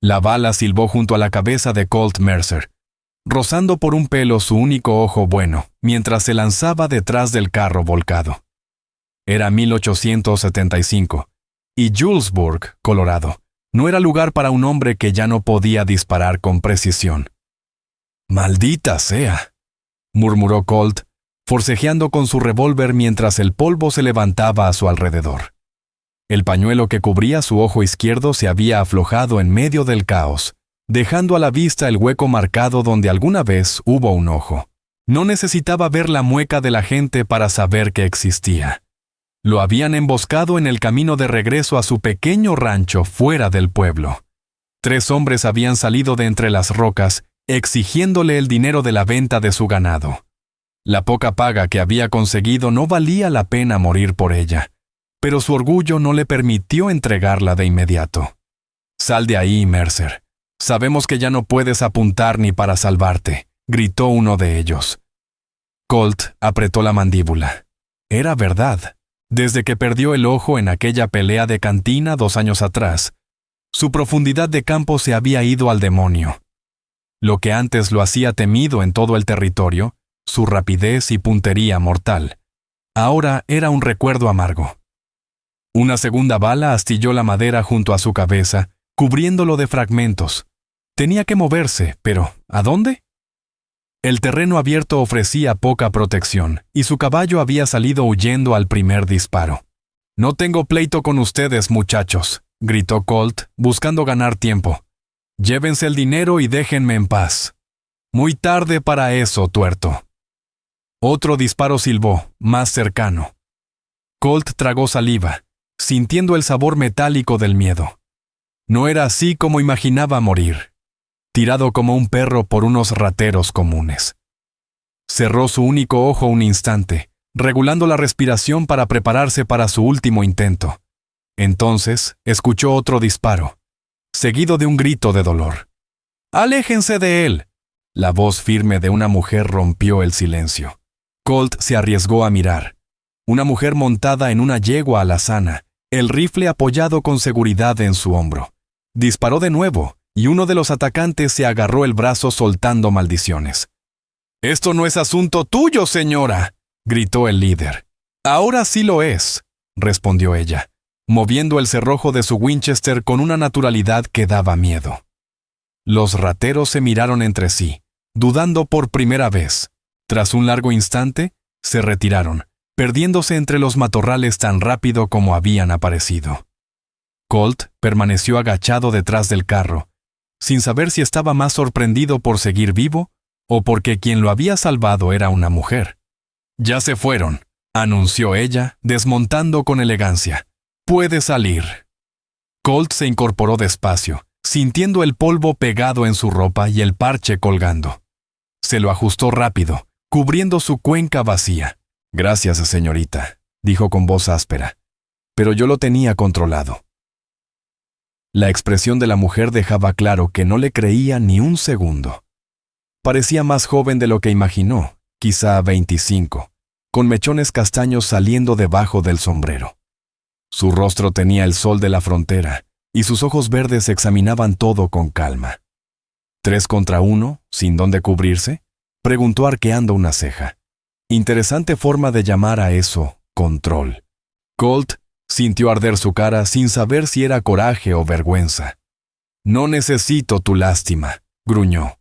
La bala silbó junto a la cabeza de Colt Mercer, rozando por un pelo su único ojo bueno, mientras se lanzaba detrás del carro volcado. Era 1875, y Julesburg, Colorado, no era lugar para un hombre que ya no podía disparar con precisión. «¡Maldita sea!», murmuró Colt, forcejeando con su revólver mientras el polvo se levantaba a su alrededor. El pañuelo que cubría su ojo izquierdo se había aflojado en medio del caos, dejando a la vista el hueco marcado donde alguna vez hubo un ojo. No necesitaba ver la mueca de la gente para saber que existía. Lo habían emboscado en el camino de regreso a su pequeño rancho fuera del pueblo. 3 hombres habían salido de entre las rocas, exigiéndole el dinero de la venta de su ganado. La poca paga que había conseguido no valía la pena morir por ella, pero su orgullo no le permitió entregarla de inmediato. «Sal de ahí, Mercer. Sabemos que ya no puedes apuntar ni para salvarte», gritó uno de ellos. Colt apretó la mandíbula. Era verdad. Desde que perdió el ojo en aquella pelea de cantina 2 años atrás, su profundidad de campo se había ido al demonio. Lo que antes lo hacía temido en todo el territorio, su rapidez y puntería mortal, ahora era un recuerdo amargo. Una segunda bala astilló la madera junto a su cabeza, cubriéndolo de fragmentos. Tenía que moverse, pero ¿a dónde? El terreno abierto ofrecía poca protección, y su caballo había salido huyendo al primer disparo. «No tengo pleito con ustedes, muchachos», gritó Colt, buscando ganar tiempo. «Llévense el dinero y déjenme en paz». «Muy tarde para eso, tuerto». Otro disparo silbó, más cercano. Colt tragó saliva, sintiendo el sabor metálico del miedo. No era así como imaginaba morir, tirado como un perro por unos rateros comunes. Cerró su único ojo un instante, regulando la respiración para prepararse para su último intento. Entonces, escuchó otro disparo, seguido de un grito de dolor. «¡Aléjense de él!». La voz firme de una mujer rompió el silencio. Colt se arriesgó a mirar. Una mujer montada en una yegua alazana, el rifle apoyado con seguridad en su hombro. Disparó de nuevo, y uno de los atacantes se agarró el brazo soltando maldiciones. «Esto no es asunto tuyo, señora», gritó el líder. «Ahora sí lo es», respondió ella, moviendo el cerrojo de su Winchester con una naturalidad que daba miedo. Los rateros se miraron entre sí, dudando por primera vez. Tras un largo instante, se retiraron, perdiéndose entre los matorrales tan rápido como habían aparecido. Colt permaneció agachado detrás del carro, sin saber si estaba más sorprendido por seguir vivo o porque quien lo había salvado era una mujer. «Ya se fueron», anunció ella, desmontando con elegancia. «Puede salir». Colt se incorporó despacio, sintiendo el polvo pegado en su ropa y el parche colgando. Se lo ajustó rápido, cubriendo su cuenca vacía. «Gracias, señorita», dijo con voz áspera, «pero yo lo tenía controlado». La expresión de la mujer dejaba claro que no le creía ni un segundo. Parecía más joven de lo que imaginó, quizá 25, con mechones castaños saliendo debajo del sombrero. Su rostro tenía el sol de la frontera, y sus ojos verdes examinaban todo con calma. «¿3 contra 1, sin dónde cubrirse?», preguntó arqueando una ceja. Interesante forma de llamar a eso control. Colt sintió arder su cara sin saber si era coraje o vergüenza. «No necesito tu lástima», gruñó.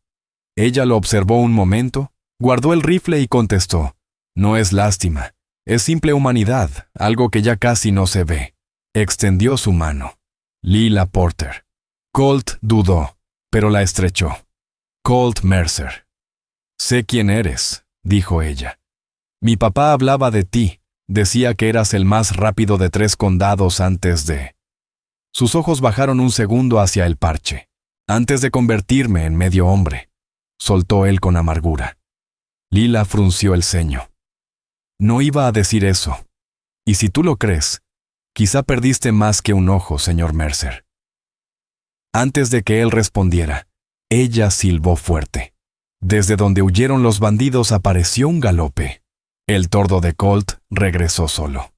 Ella lo observó un momento, guardó el rifle y contestó: «No es lástima, es simple humanidad, algo que ya casi no se ve». Extendió su mano. Lila Porter. Colt dudó, pero la estrechó. «Colt Mercer». «Sé quién eres», dijo ella. «Mi papá hablaba de ti. Decía que eras el más rápido de 3 condados antes de...». Sus ojos bajaron un segundo hacia el parche. «Antes de convertirme en medio hombre», soltó él con amargura. Lila frunció el ceño. «No iba a decir eso. Y si tú lo crees, quizá perdiste más que un ojo, señor Mercer». Antes de que él respondiera, ella silbó fuerte. Desde donde huyeron los bandidos apareció un galope. El tordo de Colt regresó solo.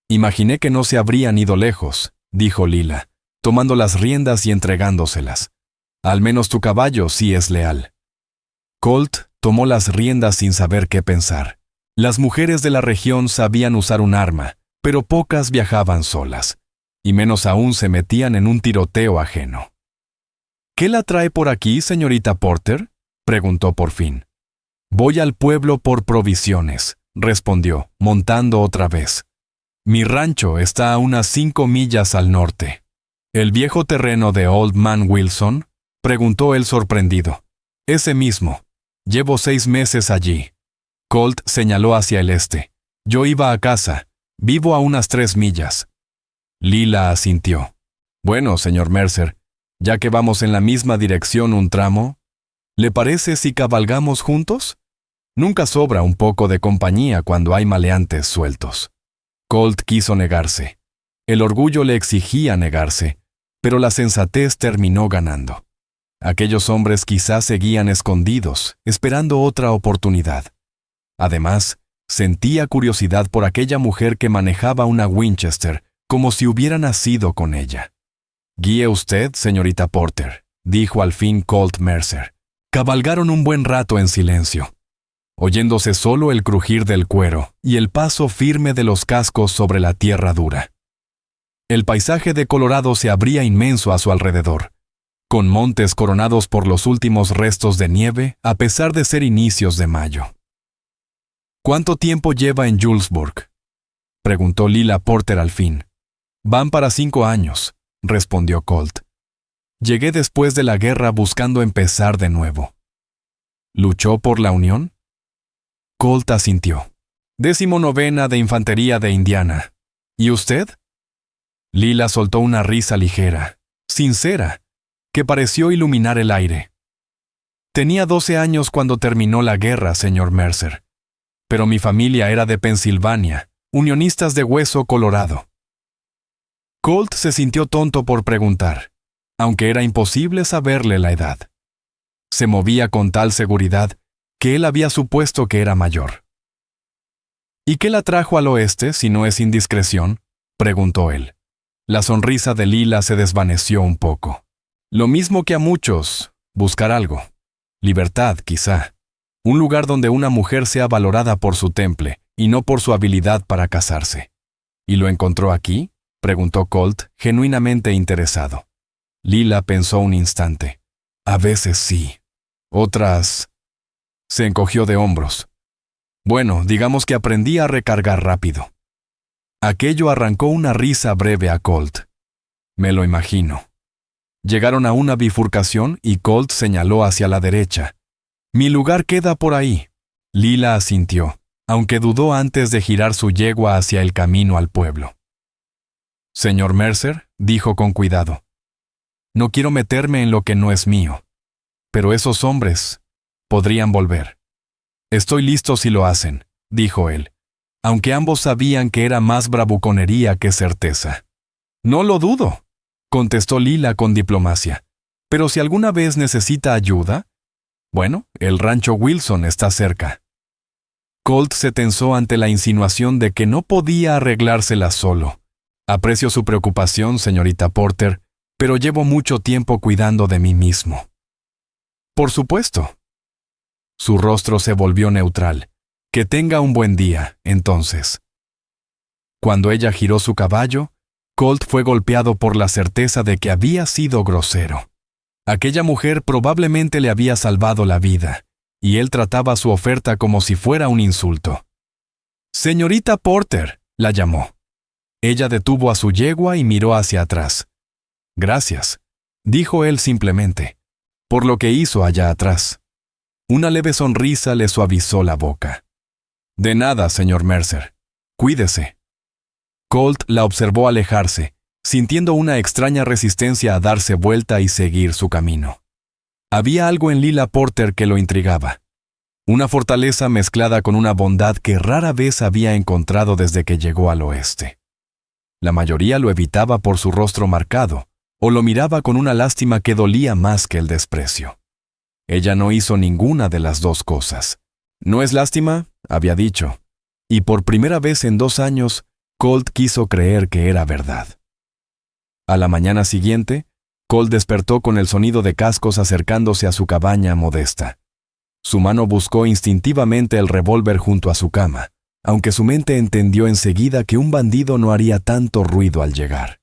«Imaginé que no se habrían ido lejos», dijo Lila, tomando las riendas y entregándoselas. Al menos tu caballo sí es leal. Colt tomó las riendas sin saber qué pensar. Las mujeres de la región sabían usar un arma, pero pocas viajaban solas, y menos aún se metían en un tiroteo ajeno. ¿Qué la trae por aquí, señorita Porter?, preguntó por fin. Voy al pueblo por provisiones, respondió, montando otra vez. Mi rancho está a unas 5 millas al norte. ¿El viejo terreno de Old Man Wilson?, preguntó él sorprendido. Ese mismo. Llevo 6 meses allí. Colt señaló hacia el este. Yo iba a casa. Vivo a unas 3 millas. Lila asintió. Bueno, señor Mercer, ya que vamos en la misma dirección un tramo, ¿le parece si cabalgamos juntos? Nunca sobra un poco de compañía cuando hay maleantes sueltos. Colt quiso negarse. El orgullo le exigía negarse, pero la sensatez terminó ganando. Aquellos hombres quizás seguían escondidos, esperando otra oportunidad. Además, sentía curiosidad por aquella mujer que manejaba una Winchester, como si hubiera nacido con ella. «Guíe usted, señorita Porter», dijo al fin Colt Mercer. Cabalgaron un buen rato en silencio, oyéndose solo el crujir del cuero y el paso firme de los cascos sobre la tierra dura. El paisaje de Colorado se abría inmenso a su alrededor, con montes coronados por los últimos restos de nieve a pesar de ser inicios de mayo. ¿Cuánto tiempo lleva en Julesburg?, preguntó Lila Porter al fin. Van para 5 años, respondió Colt. Llegué después de la guerra buscando empezar de nuevo. ¿Luchó por la Unión? Colt asintió. 19ª de Infantería de Indiana. ¿Y usted? Lila soltó una risa ligera, sincera, que pareció iluminar el aire. Tenía 12 años cuando terminó la guerra, señor Mercer. Pero mi familia era de Pensilvania, unionistas de hueso colorado. Colt se sintió tonto por preguntar, aunque era imposible saberle la edad. Se movía con tal seguridad que él había supuesto que era mayor. ¿Y qué la trajo al oeste, si no es indiscreción?, preguntó él. La sonrisa de Lila se desvaneció un poco. Lo mismo que a muchos, buscar algo. Libertad, quizá. Un lugar donde una mujer sea valorada por su temple y no por su habilidad para casarse. ¿Y lo encontró aquí?, preguntó Colt, genuinamente interesado. Lila pensó un instante. A veces sí. Otras... Se encogió de hombros. Bueno, digamos que aprendí a recargar rápido. Aquello arrancó una risa breve a Colt. Me lo imagino. Llegaron a una bifurcación y Colt señaló hacia la derecha. Mi lugar queda por ahí. Lila asintió, aunque dudó antes de girar su yegua hacia el camino al pueblo. Señor Mercer, dijo con cuidado. No quiero meterme en lo que no es mío. Pero esos hombres podrían volver. Estoy listo si lo hacen, dijo él, aunque ambos sabían que era más bravuconería que certeza. No lo dudo, contestó Lila con diplomacia. Pero si alguna vez necesita ayuda, bueno, el rancho Wilson está cerca. Colt se tensó ante la insinuación de que no podía arreglársela solo. Aprecio su preocupación, señorita Porter, pero llevo mucho tiempo cuidando de mí mismo. Por supuesto. Su rostro se volvió neutral. Que tenga un buen día, entonces. Cuando ella giró su caballo, Colt fue golpeado por la certeza de que había sido grosero. Aquella mujer probablemente le había salvado la vida, y él trataba su oferta como si fuera un insulto. «Señorita Porter», la llamó. Ella detuvo a su yegua y miró hacia atrás. «Gracias», dijo él simplemente, por lo que hizo allá atrás. Una leve sonrisa le suavizó la boca. «De nada, señor Mercer. Cuídese». Colt la observó alejarse, sintiendo una extraña resistencia a darse vuelta y seguir su camino. Había algo en Lila Porter que lo intrigaba. Una fortaleza mezclada con una bondad que rara vez había encontrado desde que llegó al oeste. La mayoría lo evitaba por su rostro marcado, o lo miraba con una lástima que dolía más que el desprecio. Ella no hizo ninguna de las dos cosas. «¿No es lástima?», había dicho. Y por primera vez en 2 años, Colt quiso creer que era verdad. A la mañana siguiente, Colt despertó con el sonido de cascos acercándose a su cabaña modesta. Su mano buscó instintivamente el revólver junto a su cama, aunque su mente entendió enseguida que un bandido no haría tanto ruido al llegar.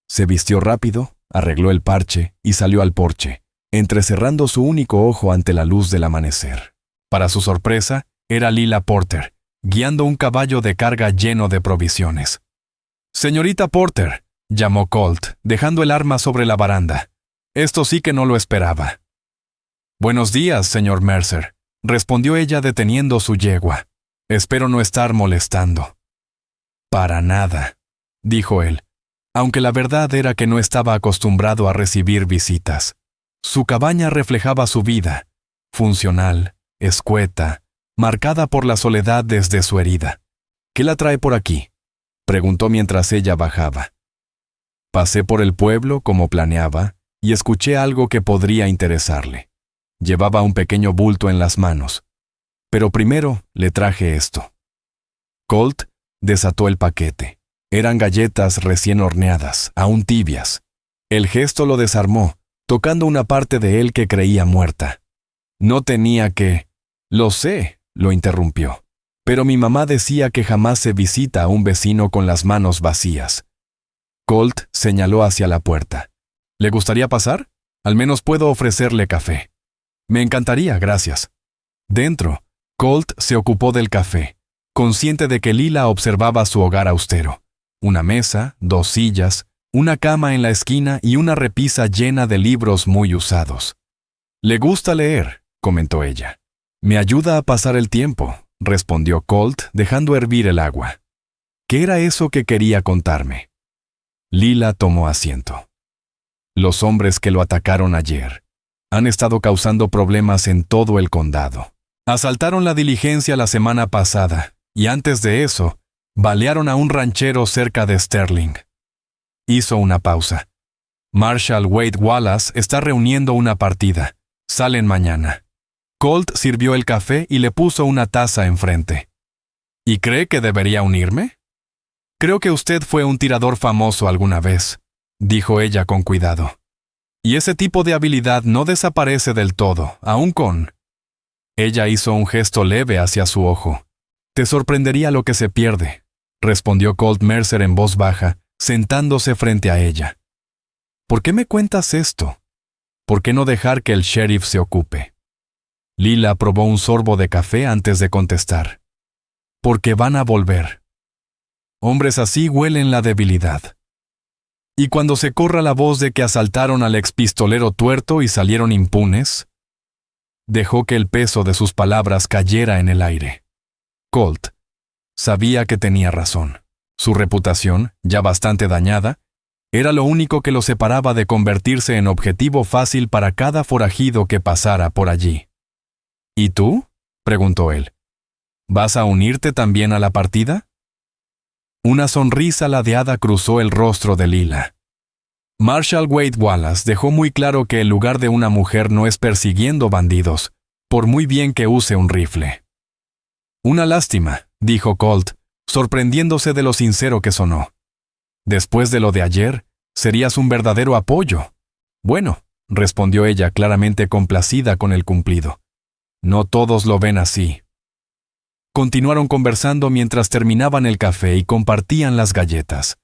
Se vistió rápido, arregló el parche y salió al porche, entrecerrando su único ojo ante la luz del amanecer. Para su sorpresa, era Lila Porter, guiando un caballo de carga lleno de provisiones. «Señorita Porter», llamó Colt, dejando el arma sobre la baranda. Esto sí que no lo esperaba. «Buenos días, señor Mercer», respondió ella deteniendo su yegua. «Espero no estar molestando». «Para nada», dijo él, aunque la verdad era que no estaba acostumbrado a recibir visitas. Su cabaña reflejaba su vida, funcional, escueta, marcada por la soledad desde su herida. «¿Qué la trae por aquí?», preguntó mientras ella bajaba. «Pasé por el pueblo como planeaba y escuché algo que podría interesarle. Llevaba un pequeño bulto en las manos. Pero primero le traje esto». Colt desató el paquete. Eran galletas recién horneadas, aún tibias. El gesto lo desarmó, tocando una parte de él que creía muerta. «No tenía que...» «Lo sé», lo interrumpió. «Pero mi mamá decía que jamás se visita a un vecino con las manos vacías». Colt señaló hacia la puerta. «¿Le gustaría pasar? Al menos puedo ofrecerle café». «Me encantaría, gracias». Dentro, Colt se ocupó del café, consciente de que Lila observaba su hogar austero. Una mesa, 2 sillas, una cama en la esquina y una repisa llena de libros muy usados. «Le gusta leer», comentó ella. «Me ayuda a pasar el tiempo», respondió Colt, dejando hervir el agua. ¿Qué era eso que quería contarme? Lila tomó asiento. «Los hombres que lo atacaron ayer han estado causando problemas en todo el condado. Asaltaron la diligencia la semana pasada y antes de eso, balearon a un ranchero cerca de Sterling». Hizo una pausa. «Marshal Wade Wallace está reuniendo una partida. Salen mañana». Colt sirvió el café y le puso una taza enfrente. «¿Y cree que debería unirme?» «Creo que usted fue un tirador famoso alguna vez», dijo ella con cuidado. «Y ese tipo de habilidad no desaparece del todo, aún con...» Ella hizo un gesto leve hacia su ojo. «Te sorprendería lo que se pierde», respondió Colt Mercer en voz baja, sentándose frente a ella. «¿Por qué me cuentas esto? ¿Por qué no dejar que el sheriff se ocupe?» Lila probó un sorbo de café antes de contestar. «Porque van a volver. Hombres así huelen la debilidad. Y cuando se corra la voz de que asaltaron al expistolero tuerto y salieron impunes...» Dejó que el peso de sus palabras cayera en el aire. Colt sabía que tenía razón. Su reputación, ya bastante dañada, era lo único que lo separaba de convertirse en objetivo fácil para cada forajido que pasara por allí. «¿Y tú?», preguntó él. «¿Vas a unirte también a la partida?». Una sonrisa ladeada cruzó el rostro de Lila. Marshal Wade Wallace dejó muy claro que el lugar de una mujer no es persiguiendo bandidos, por muy bien que use un rifle. «Una lástima», dijo Colt, sorprendiéndose de lo sincero que sonó. «Después de lo de ayer, serías un verdadero apoyo». «Bueno», respondió ella claramente complacida con el cumplido. «No todos lo ven así». Continuaron conversando mientras terminaban el café y compartían las galletas.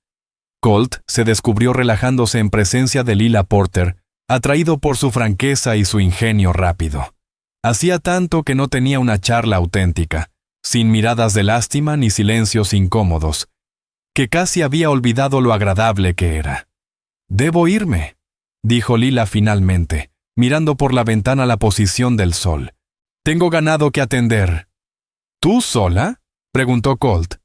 Colt se descubrió relajándose en presencia de Lila Porter, atraído por su franqueza y su ingenio rápido. Hacía tanto que no tenía una charla auténtica, sin miradas de lástima ni silencios incómodos, que casi había olvidado lo agradable que era. «Debo irme», dijo Lila finalmente, mirando por la ventana la posición del sol. «Tengo ganado que atender». «¿Tú sola?», preguntó Colt.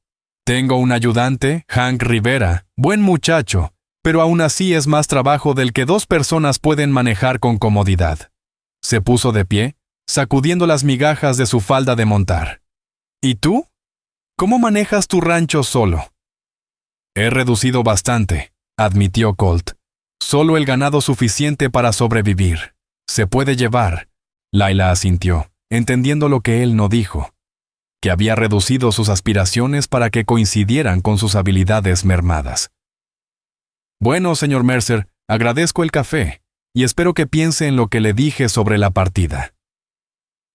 «Tengo un ayudante, Hank Rivera, buen muchacho, pero aún así es más trabajo del que 2 personas pueden manejar con comodidad». Se puso de pie, sacudiendo las migajas de su falda de montar. «¿Y tú? ¿Cómo manejas tu rancho solo?». «He reducido bastante», admitió Colt. «Solo el ganado suficiente para sobrevivir. Se puede llevar». Lila asintió, entendiendo lo que él no dijo, que había reducido sus aspiraciones para que coincidieran con sus habilidades mermadas. Bueno, señor Mercer, agradezco el café, y espero que piense en lo que le dije sobre la partida.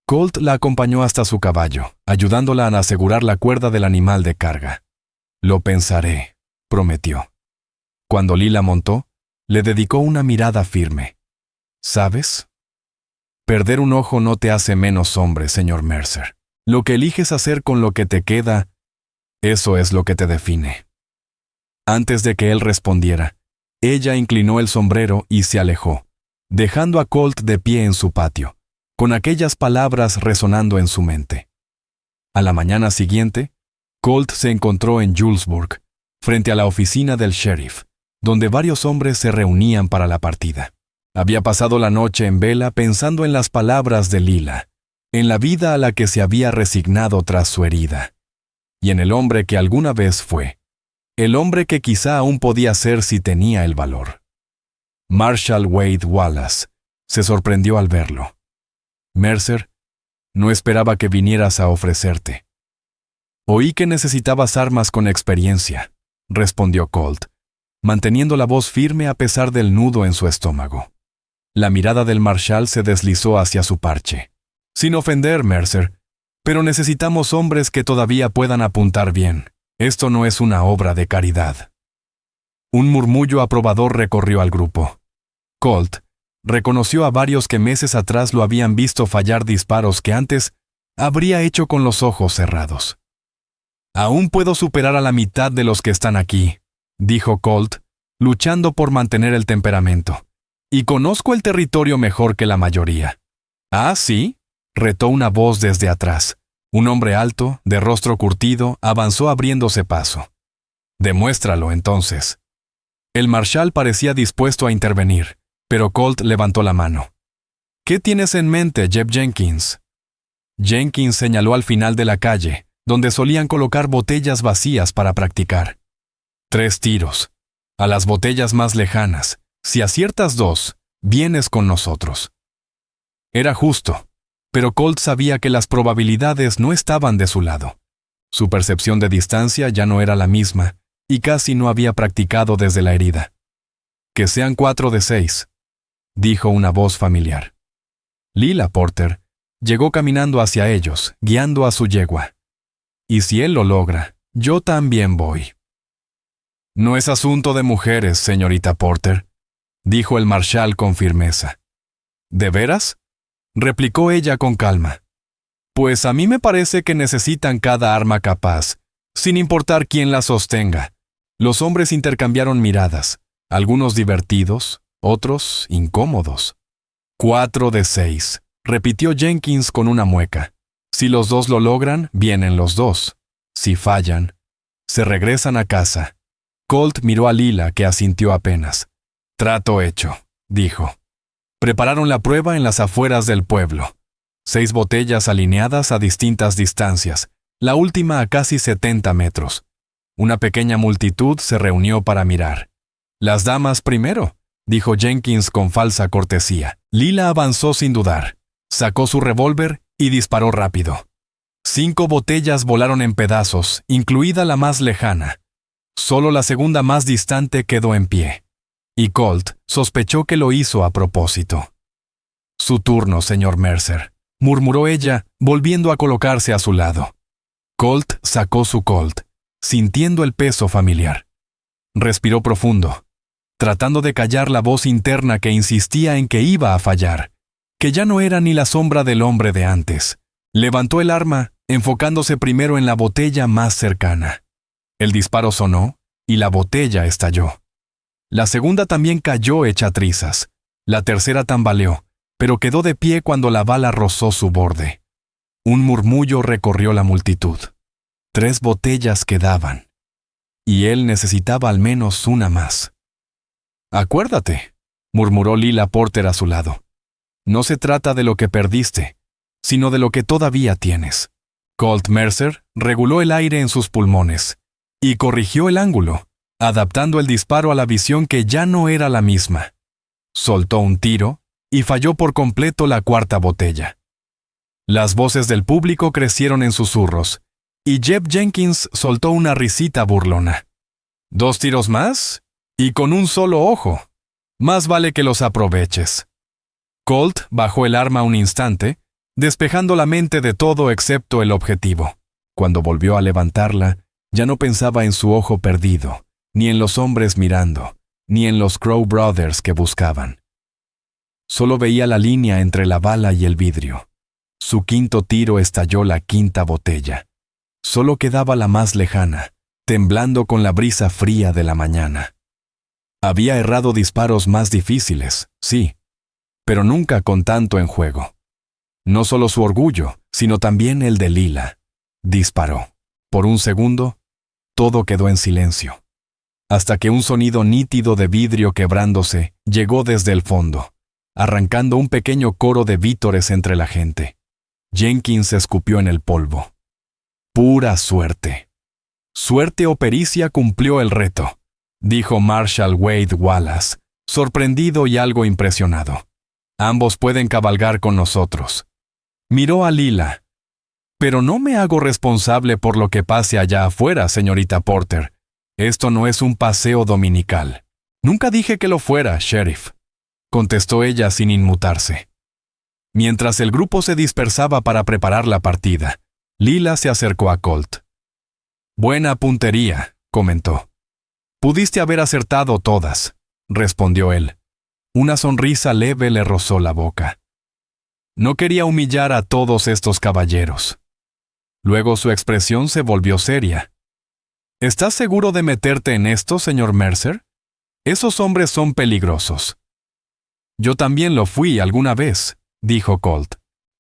Colt la acompañó hasta su caballo, ayudándola a asegurar la cuerda del animal de carga. Lo pensaré, prometió. Cuando Lila montó, le dedicó una mirada firme. ¿Sabes? Perder un ojo no te hace menos hombre, señor Mercer. Lo que eliges hacer con lo que te queda, eso es lo que te define. Antes de que él respondiera, ella inclinó el sombrero y se alejó, dejando a Colt de pie en su patio, con aquellas palabras resonando en su mente. A la mañana siguiente, Colt se encontró en Julesburg, frente a la oficina del sheriff, donde varios hombres se reunían para la partida. Había pasado la noche en vela pensando en las palabras de Lila, en la vida a la que se había resignado tras su herida, y en el hombre que alguna vez fue, el hombre que quizá aún podía ser si tenía el valor. Marshall Wade Wallace se sorprendió al verlo. Mercer, no esperaba que vinieras a ofrecerte. Oí que necesitabas armas con experiencia, respondió Colt, manteniendo la voz firme a pesar del nudo en su estómago. La mirada del marshal se deslizó hacia su parche. Sin ofender, Mercer, pero necesitamos hombres que todavía puedan apuntar bien. Esto no es una obra de caridad. Un murmullo aprobador recorrió al grupo. Colt reconoció a varios que meses atrás lo habían visto fallar disparos que antes habría hecho con los ojos cerrados. Aún puedo superar a la mitad de los que están aquí, dijo Colt, luchando por mantener el temperamento. Y conozco el territorio mejor que la mayoría. ¿Ah, sí? Retó una voz desde atrás. Un hombre alto, de rostro curtido, avanzó abriéndose paso. Demuéstralo, entonces. El marshal parecía dispuesto a intervenir, pero Colt levantó la mano. ¿Qué tienes en mente, Jeb Jenkins? Jenkins señaló al final de la calle, donde solían colocar botellas vacías para practicar. 3 tiros. A las botellas más lejanas. Si aciertas 2, vienes con nosotros. Era justo, pero Colt sabía que las probabilidades no estaban de su lado. Su percepción de distancia ya no era la misma, y casi no había practicado desde la herida. Que sean 4 de 6, dijo una voz familiar. Lila Porter llegó caminando hacia ellos, guiando a su yegua. Y si él lo logra, yo también voy. No es asunto de mujeres, señorita Porter, dijo el marshal con firmeza. ¿De veras? Replicó ella con calma. Pues a mí me parece que necesitan cada arma capaz, sin importar quién la sostenga. Los hombres intercambiaron miradas, algunos divertidos, otros incómodos. 4 de 6, repitió Jenkins con una mueca. Si los 2 lo logran, vienen los 2. Si fallan, se regresan a casa. Colt miró a Lila, que asintió apenas. Trato hecho, dijo. Prepararon la prueba en las afueras del pueblo. 6 botellas alineadas a distintas distancias, la última a casi 70 metros. Una pequeña multitud se reunió para mirar. Las damas primero, dijo Jenkins con falsa cortesía. Lila avanzó sin dudar. Sacó su revólver y disparó rápido. 5 botellas volaron en pedazos, incluida la más lejana. Solo la segunda más distante quedó en pie. Y Colt sospechó que lo hizo a propósito. Su turno, señor Mercer, murmuró ella, volviendo a colocarse a su lado. Colt sacó su Colt, sintiendo el peso familiar. Respiró profundo, tratando de callar la voz interna que insistía en que iba a fallar, que ya no era ni la sombra del hombre de antes. Levantó el arma, enfocándose primero en la botella más cercana. El disparo sonó y la botella estalló. La segunda también cayó hecha trizas. La tercera tambaleó, pero quedó de pie cuando la bala rozó su borde. Un murmullo recorrió la multitud. 3 botellas quedaban. Y él necesitaba al menos una más. Acuérdate, murmuró Lila Porter a su lado. No se trata de lo que perdiste, sino de lo que todavía tienes. Colt Mercer reguló el aire en sus pulmones y corrigió el ángulo, adaptando el disparo a la visión que ya no era la misma. Soltó un tiro y falló por completo la 4ª botella. Las voces del público crecieron en susurros, y Jeb Jenkins soltó una risita burlona. ¿2 tiros más? Y con un solo ojo. Más vale que los aproveches. Colt bajó el arma un instante, despejando la mente de todo excepto el objetivo. Cuando volvió a levantarla, ya no pensaba en su ojo perdido, ni en los hombres mirando, ni en los Crow Brothers que buscaban. Solo veía la línea entre la bala y el vidrio. Su quinto tiro estalló la quinta botella. Solo quedaba la más lejana, temblando con la brisa fría de la mañana. Había errado disparos más difíciles, sí, pero nunca con tanto en juego. No solo su orgullo, sino también el de Lila. Disparó. Por un segundo, todo quedó en silencio, hasta que un sonido nítido de vidrio quebrándose llegó desde el fondo, arrancando un pequeño coro de vítores entre la gente. Jenkins escupió en el polvo. Pura suerte. Suerte o pericia cumplió el reto, dijo Marshal Wade Wallace, sorprendido y algo impresionado. Ambos pueden cabalgar con nosotros. Miró a Lila. Pero no me hago responsable por lo que pase allá afuera, señorita Porter. Esto no es un paseo dominical. Nunca dije que lo fuera, sheriff, contestó ella sin inmutarse. Mientras el grupo se dispersaba para preparar la partida, Lila se acercó a Colt. Buena puntería, comentó. Pudiste haber acertado todas, respondió él. Una sonrisa leve le rozó la boca. No quería humillar a todos estos caballeros. Luego su expresión se volvió seria. ¿Estás seguro de meterte en esto, señor Mercer? Esos hombres son peligrosos. Yo también lo fui alguna vez, dijo Colt,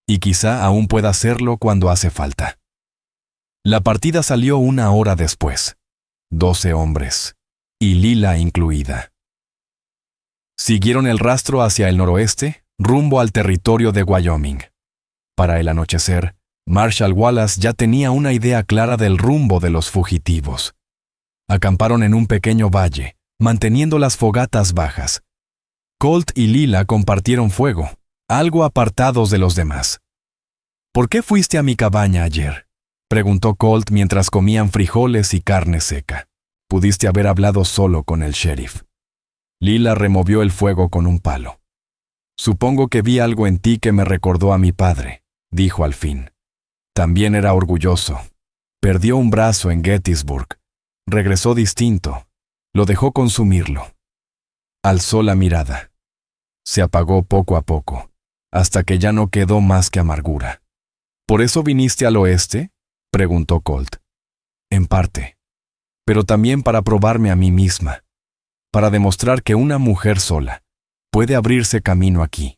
y quizá aún pueda hacerlo cuando hace falta. La partida salió 1 hora después. 12 hombres, y Lila incluida. Siguieron el rastro hacia el noroeste, rumbo al territorio de Wyoming. Para el anochecer, Marshal Wallace ya tenía una idea clara del rumbo de los fugitivos. Acamparon en un pequeño valle, manteniendo las fogatas bajas. Colt y Lila compartieron fuego, algo apartados de los demás. ¿Por qué fuiste a mi cabaña ayer?, preguntó Colt mientras comían frijoles y carne seca. Pudiste haber hablado solo con el sheriff. Lila removió el fuego con un palo. Supongo que vi algo en ti que me recordó a mi padre, dijo al fin. También era orgulloso. Perdió un brazo en Gettysburg. Regresó distinto. Lo dejó consumirlo. Alzó la mirada. Se apagó poco a poco, hasta que ya no quedó más que amargura. ¿Por eso viniste al oeste?, preguntó Colt. En parte. Pero también para probarme a mí misma. Para demostrar que una mujer sola puede abrirse camino aquí.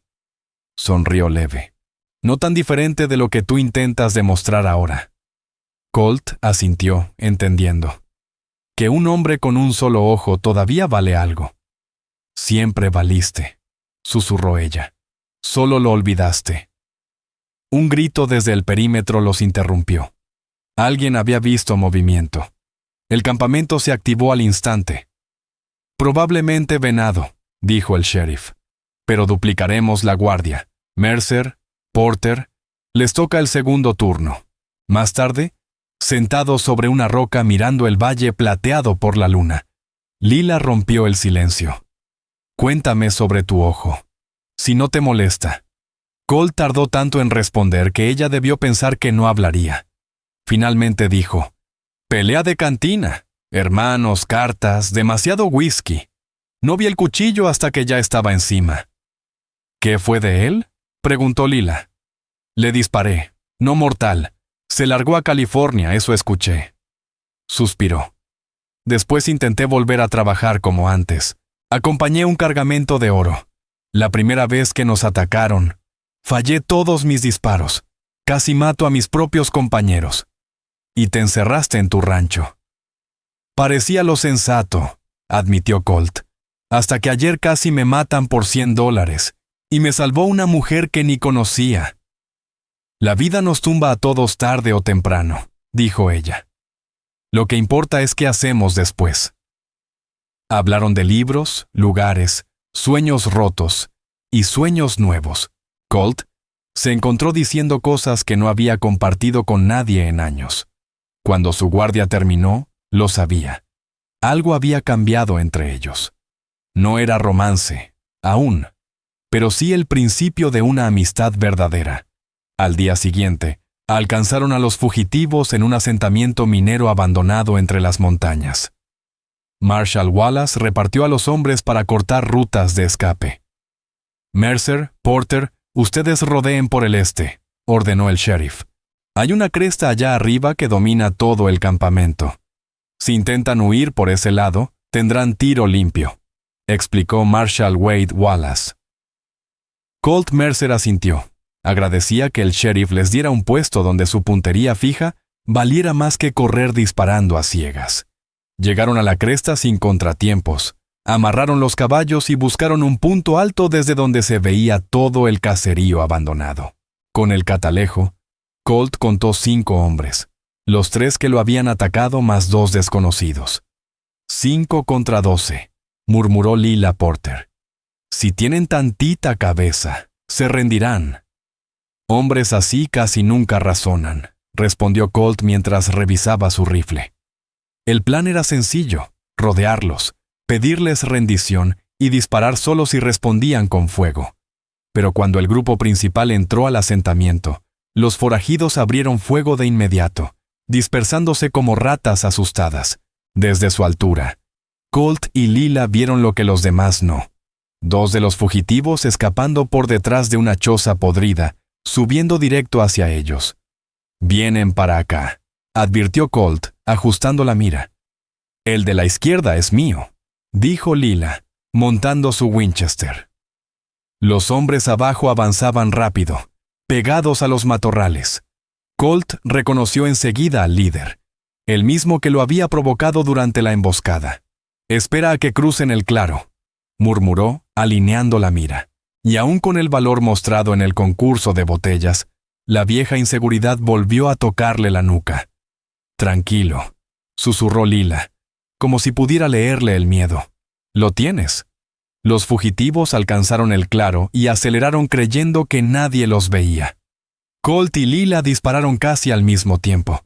Sonrió leve. No tan diferente de lo que tú intentas demostrar ahora. Colt asintió, entendiendo. Que un hombre con un solo ojo todavía vale algo. Siempre valiste, susurró ella. Solo lo olvidaste. Un grito desde el perímetro los interrumpió. Alguien había visto movimiento. El campamento se activó al instante. Probablemente venado, dijo el sheriff. Pero duplicaremos la guardia. Mercer, Porter, les toca el segundo turno. Más tarde, sentados sobre una roca mirando el valle plateado por la luna, Lila rompió el silencio. Cuéntame sobre tu ojo, si no te molesta. Colt tardó tanto en responder que ella debió pensar que no hablaría. Finalmente dijo, pelea de cantina, hermanos, cartas, demasiado whisky. No vi el cuchillo hasta que ya estaba encima. ¿Qué fue de él?, preguntó Lila. Le disparé, no mortal. Se largó a California, eso escuché. Suspiró. Después intenté volver a trabajar como antes. Acompañé un cargamento de oro. La primera vez que nos atacaron, fallé todos mis disparos. Casi mato a mis propios compañeros. Y te encerraste en tu rancho. Parecía lo sensato, admitió Colt. Hasta que ayer casi me matan por $100. Y me salvó una mujer que ni conocía. La vida nos tumba a todos tarde o temprano, dijo ella. Lo que importa es qué hacemos después. Hablaron de libros, lugares, sueños rotos y sueños nuevos. Colt se encontró diciendo cosas que no había compartido con nadie en años. Cuando su guardia terminó, lo sabía. Algo había cambiado entre ellos. No era romance, aún, pero sí el principio de una amistad verdadera. Al día siguiente, alcanzaron a los fugitivos en un asentamiento minero abandonado entre las montañas. Marshal Wallace repartió a los hombres para cortar rutas de escape. Mercer, Porter, ustedes rodeen por el este, ordenó el sheriff. Hay una cresta allá arriba que domina todo el campamento. Si intentan huir por ese lado, tendrán tiro limpio, explicó Marshal Wade Wallace. Colt Mercer asintió. Agradecía que el sheriff les diera un puesto donde su puntería fija valiera más que correr disparando a ciegas. Llegaron a la cresta sin contratiempos, amarraron los caballos y buscaron un punto alto desde donde se veía todo el caserío abandonado. Con el catalejo, Colt contó 5 hombres, los 3 que lo habían atacado más 2 desconocidos. 5 contra 12, murmuró Lila Porter. Si tienen tantita cabeza, se rendirán. Hombres así casi nunca razonan, respondió Colt mientras revisaba su rifle. El plan era sencillo, rodearlos, pedirles rendición y disparar solo si respondían con fuego. Pero cuando el grupo principal entró al asentamiento, los forajidos abrieron fuego de inmediato, dispersándose como ratas asustadas. Desde su altura, Colt y Lila vieron lo que los demás no. 2 de los fugitivos escapando por detrás de una choza podrida, subiendo directo hacia ellos. «Vienen para acá», advirtió Colt, ajustando la mira. «El de la izquierda es mío», dijo Lila, montando su Winchester. Los hombres abajo avanzaban rápido, pegados a los matorrales. Colt reconoció enseguida al líder, el mismo que lo había provocado durante la emboscada. «Espera a que crucen el claro», murmuró, alineando la mira. Y aún con el valor mostrado en el concurso de botellas, la vieja inseguridad volvió a tocarle la nuca. «Tranquilo», susurró Lila, como si pudiera leerle el miedo. «Lo tienes». Los fugitivos alcanzaron el claro y aceleraron creyendo que nadie los veía. Colt y Lila dispararon casi al mismo tiempo.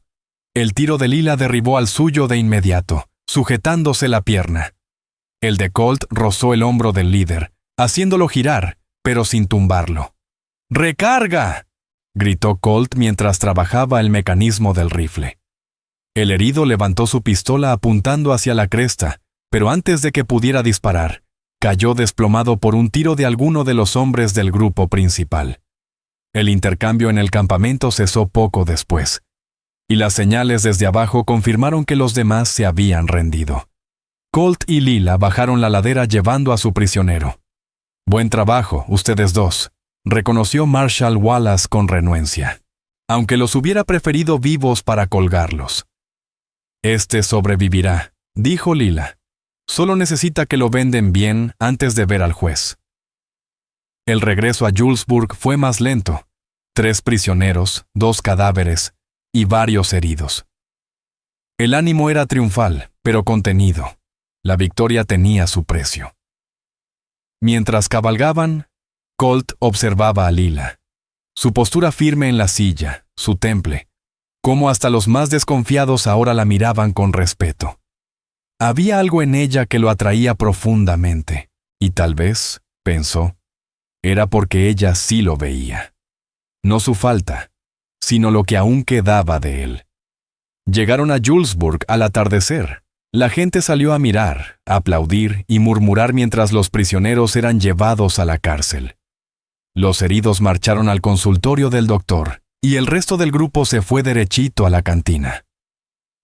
El tiro de Lila derribó al suyo de inmediato, sujetándose la pierna. El de Colt rozó el hombro del líder, haciéndolo girar, pero sin tumbarlo. «¡Recarga!», gritó Colt mientras trabajaba el mecanismo del rifle. El herido levantó su pistola apuntando hacia la cresta, pero antes de que pudiera disparar, cayó desplomado por un tiro de alguno de los hombres del grupo principal. El intercambio en el campamento cesó poco después, y las señales desde abajo confirmaron que los demás se habían rendido. Colt y Lila bajaron la ladera llevando a su prisionero. «Buen trabajo, ustedes 2», reconoció Marshal Wallace con renuencia, aunque los hubiera preferido vivos para colgarlos. «Este sobrevivirá», dijo Lila. «Solo necesita que lo venden bien antes de ver al juez». El regreso a Julesburg fue más lento. 3 prisioneros, 2 cadáveres y varios heridos. El ánimo era triunfal, pero contenido. La victoria tenía su precio. Mientras cabalgaban, Colt observaba a Lila. Su postura firme en la silla, su temple, cómo hasta los más desconfiados ahora la miraban con respeto. Había algo en ella que lo atraía profundamente, y tal vez, pensó, era porque ella sí lo veía. No su falta, sino lo que aún quedaba de él. Llegaron a Julesburg al atardecer. La gente salió a mirar, a aplaudir y murmurar mientras los prisioneros eran llevados a la cárcel. Los heridos marcharon al consultorio del doctor, y el resto del grupo se fue derechito a la cantina.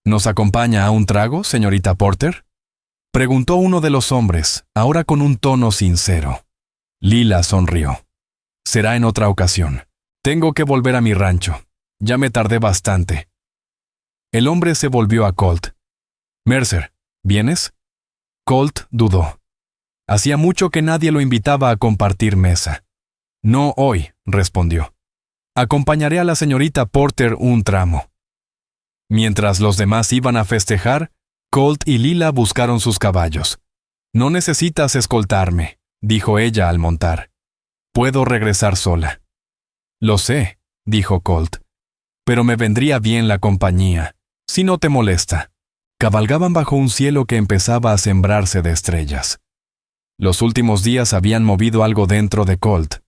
¿Nos acompaña a un trago, señorita Porter?, preguntó uno de los hombres, ahora con un tono sincero. Lila sonrió. «Será en otra ocasión. Tengo que volver a mi rancho. Ya me tardé bastante». El hombre se volvió a Colt. «Mercer, ¿vienes?». Colt dudó. Hacía mucho que nadie lo invitaba a compartir mesa. «No hoy», respondió. «Acompañaré a la señorita Porter un tramo». Mientras los demás iban a festejar, Colt y Lila buscaron sus caballos. «No necesitas escoltarme», dijo ella al montar. «Puedo regresar sola». «Lo sé», dijo Colt, «pero me vendría bien la compañía, si no te molesta». Cabalgaban bajo un cielo que empezaba a sembrarse de estrellas. Los últimos días habían movido algo dentro de Colt,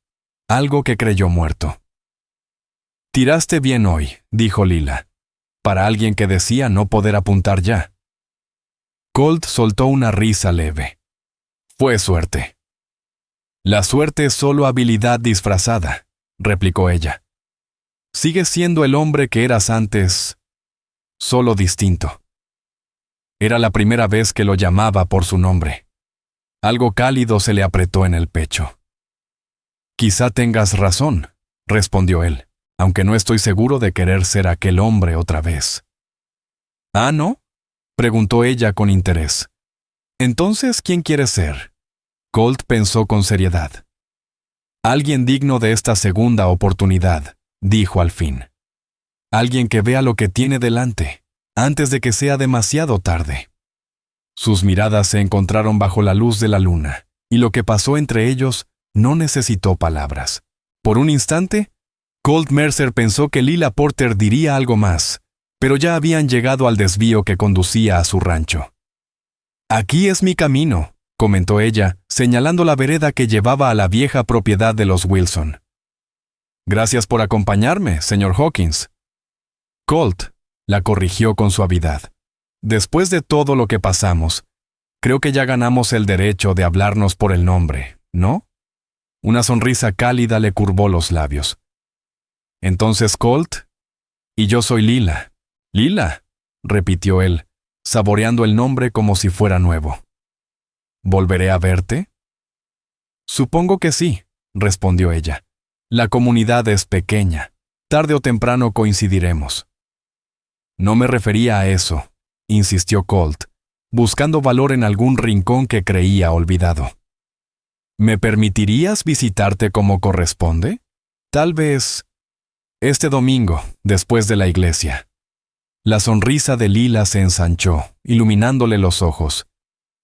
algo que creyó muerto. «Tiraste bien hoy», dijo Lila, para alguien que decía no poder apuntar ya. Colt soltó una risa leve. «Fue suerte». «La suerte es solo habilidad disfrazada», replicó ella. «Sigues siendo el hombre que eras antes, solo distinto». Era la primera vez que lo llamaba por su nombre. Algo cálido se le apretó en el pecho. «Quizá tengas razón», respondió él, aunque no estoy seguro de querer ser aquel hombre otra vez. «¿Ah, no?», preguntó ella con interés. «Entonces, ¿quién quieres ser?». Colt pensó con seriedad. «Alguien digno de esta segunda oportunidad», dijo al fin. «Alguien que vea lo que tiene delante, antes de que sea demasiado tarde». Sus miradas se encontraron bajo la luz de la luna, y lo que pasó entre ellos no necesitó palabras. Por un instante, Colt Mercer pensó que Lila Porter diría algo más, pero ya habían llegado al desvío que conducía a su rancho. «Aquí es mi camino», comentó ella, señalando la vereda que llevaba a la vieja propiedad de los Wilson. «Gracias por acompañarme, señor Hawkins». Colt la corrigió con suavidad. «Después de todo lo que pasamos, creo que ya ganamos el derecho de hablarnos por el nombre, ¿no?». Una sonrisa cálida le curvó los labios. «Entonces, Colt, y yo soy Lila». «Lila», repitió él, saboreando el nombre como si fuera nuevo. «¿Volveré a verte?». «Supongo que sí», respondió ella. «La comunidad es pequeña. Tarde o temprano coincidiremos». «No me refería a eso», insistió Colt, buscando valor en algún rincón que creía olvidado. «¿Me permitirías visitarte como corresponde? Tal vez este domingo, después de la iglesia». La sonrisa de Lila se ensanchó, iluminándole los ojos.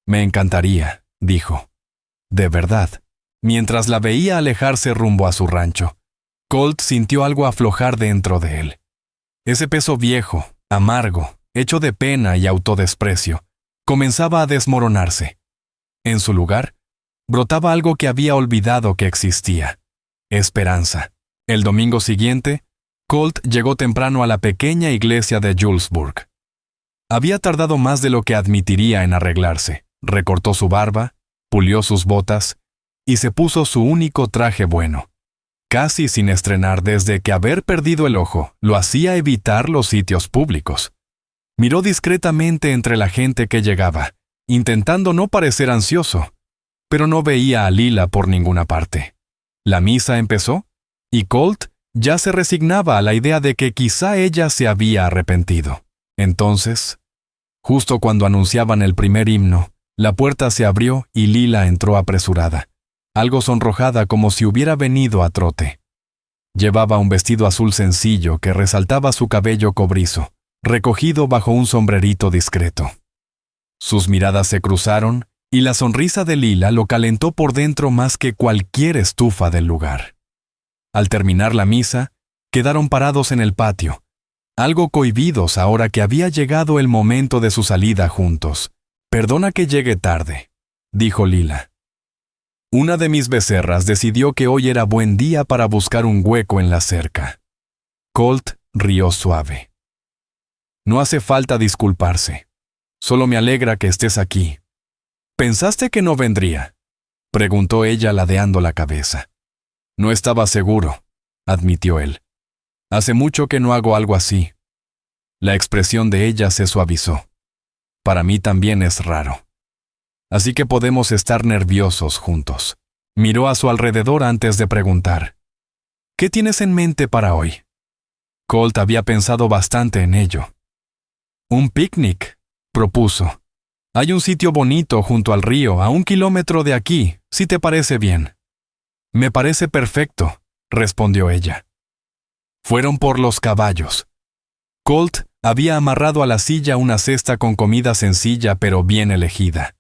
«Me encantaría», dijo. «De verdad». Mientras la veía alejarse rumbo a su rancho, Colt sintió algo aflojar dentro de él. Ese peso viejo, amargo, hecho de pena y autodesprecio, comenzaba a desmoronarse. En su lugar, brotaba algo que había olvidado que existía: esperanza. El domingo siguiente, Colt llegó temprano a la pequeña iglesia de Julesburg. Había tardado más de lo que admitiría en arreglarse. Recortó su barba, pulió sus botas y se puso su único traje bueno, casi sin estrenar desde que haber perdido el ojo lo hacía evitar los sitios públicos. Miró discretamente entre la gente que llegaba, intentando no parecer ansioso, pero no veía a Lila por ninguna parte. La misa empezó, y Colt ya se resignaba a la idea de que quizá ella se había arrepentido. Entonces, justo cuando anunciaban el primer himno, la puerta se abrió y Lila entró apresurada, algo sonrojada como si hubiera venido a trote. Llevaba un vestido azul sencillo que resaltaba su cabello cobrizo, recogido bajo un sombrerito discreto. Sus miradas se cruzaron y la sonrisa de Lila lo calentó por dentro más que cualquier estufa del lugar. Al terminar la misa, quedaron parados en el patio, algo cohibidos ahora que había llegado el momento de su salida juntos. «Perdona que llegue tarde», dijo Lila. «Una de mis becerras decidió que hoy era buen día para buscar un hueco en la cerca». Colt rió suave. «No hace falta disculparse. Solo me alegra que estés aquí». «¿Pensaste que no vendría?», preguntó ella ladeando la cabeza. «No estaba seguro», admitió él. «Hace mucho que no hago algo así». La expresión de ella se suavizó. «Para mí también es raro. Así que podemos estar nerviosos juntos». Miró a su alrededor antes de preguntar: «¿Qué tienes en mente para hoy?». Colt había pensado bastante en ello. «Un picnic», propuso. «Hay un sitio bonito junto al río, a 1 kilómetro de aquí, si te parece bien». «Me parece perfecto», respondió ella. Fueron por los caballos. Colt había amarrado a la silla una cesta con comida sencilla pero bien elegida: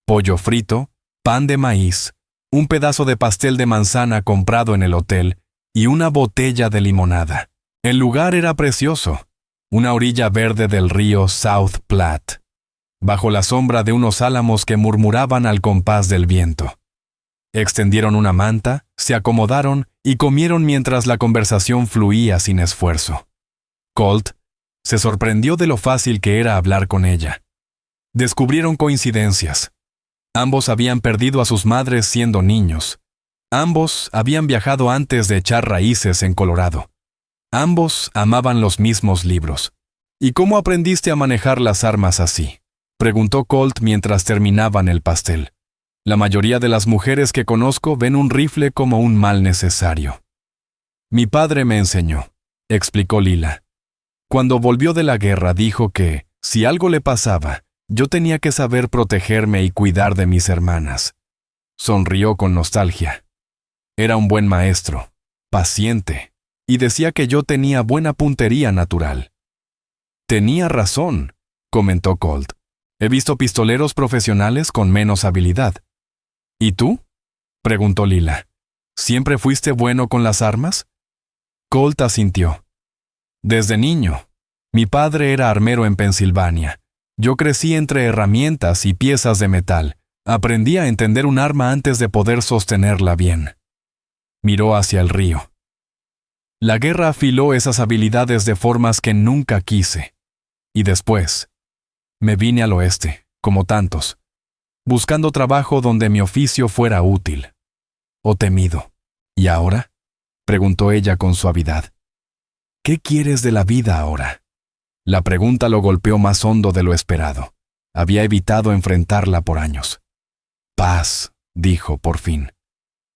pollo frito, pan de maíz, un pedazo de pastel de manzana comprado en el hotel y una botella de limonada. El lugar era precioso, una orilla verde del río South Platte, bajo la sombra de unos álamos que murmuraban al compás del viento. Extendieron una manta, se acomodaron y comieron mientras la conversación fluía sin esfuerzo. Colt se sorprendió de lo fácil que era hablar con ella. Descubrieron coincidencias. Ambos habían perdido a sus madres siendo niños. Ambos habían viajado antes de echar raíces en Colorado. Ambos amaban los mismos libros. ¿Y cómo aprendiste a manejar las armas así?, preguntó Colt mientras terminaban el pastel. La mayoría de las mujeres que conozco ven un rifle como un mal necesario. Mi padre me enseñó, explicó Lila. Cuando volvió de la guerra dijo que, si algo le pasaba, yo tenía que saber protegerme y cuidar de mis hermanas. Sonrió con nostalgia. Era un buen maestro, paciente, y decía que yo tenía buena puntería natural. Tenía razón, comentó Colt. He visto pistoleros profesionales con menos habilidad. ¿Y tú?, preguntó Lila. ¿Siempre fuiste bueno con las armas? Colt asintió. Desde niño. Mi padre era armero en Pensilvania. Yo crecí entre herramientas y piezas de metal. Aprendí a entender un arma antes de poder sostenerla bien. Miró hacia el río. La guerra afiló esas habilidades de formas que nunca quise. Y después, me vine al oeste, como tantos, buscando trabajo donde mi oficio fuera útil. O temido. ¿Y ahora?, preguntó ella con suavidad. ¿Qué quieres de la vida ahora? La pregunta lo golpeó más hondo de lo esperado. Había evitado enfrentarla por años. Paz, dijo por fin.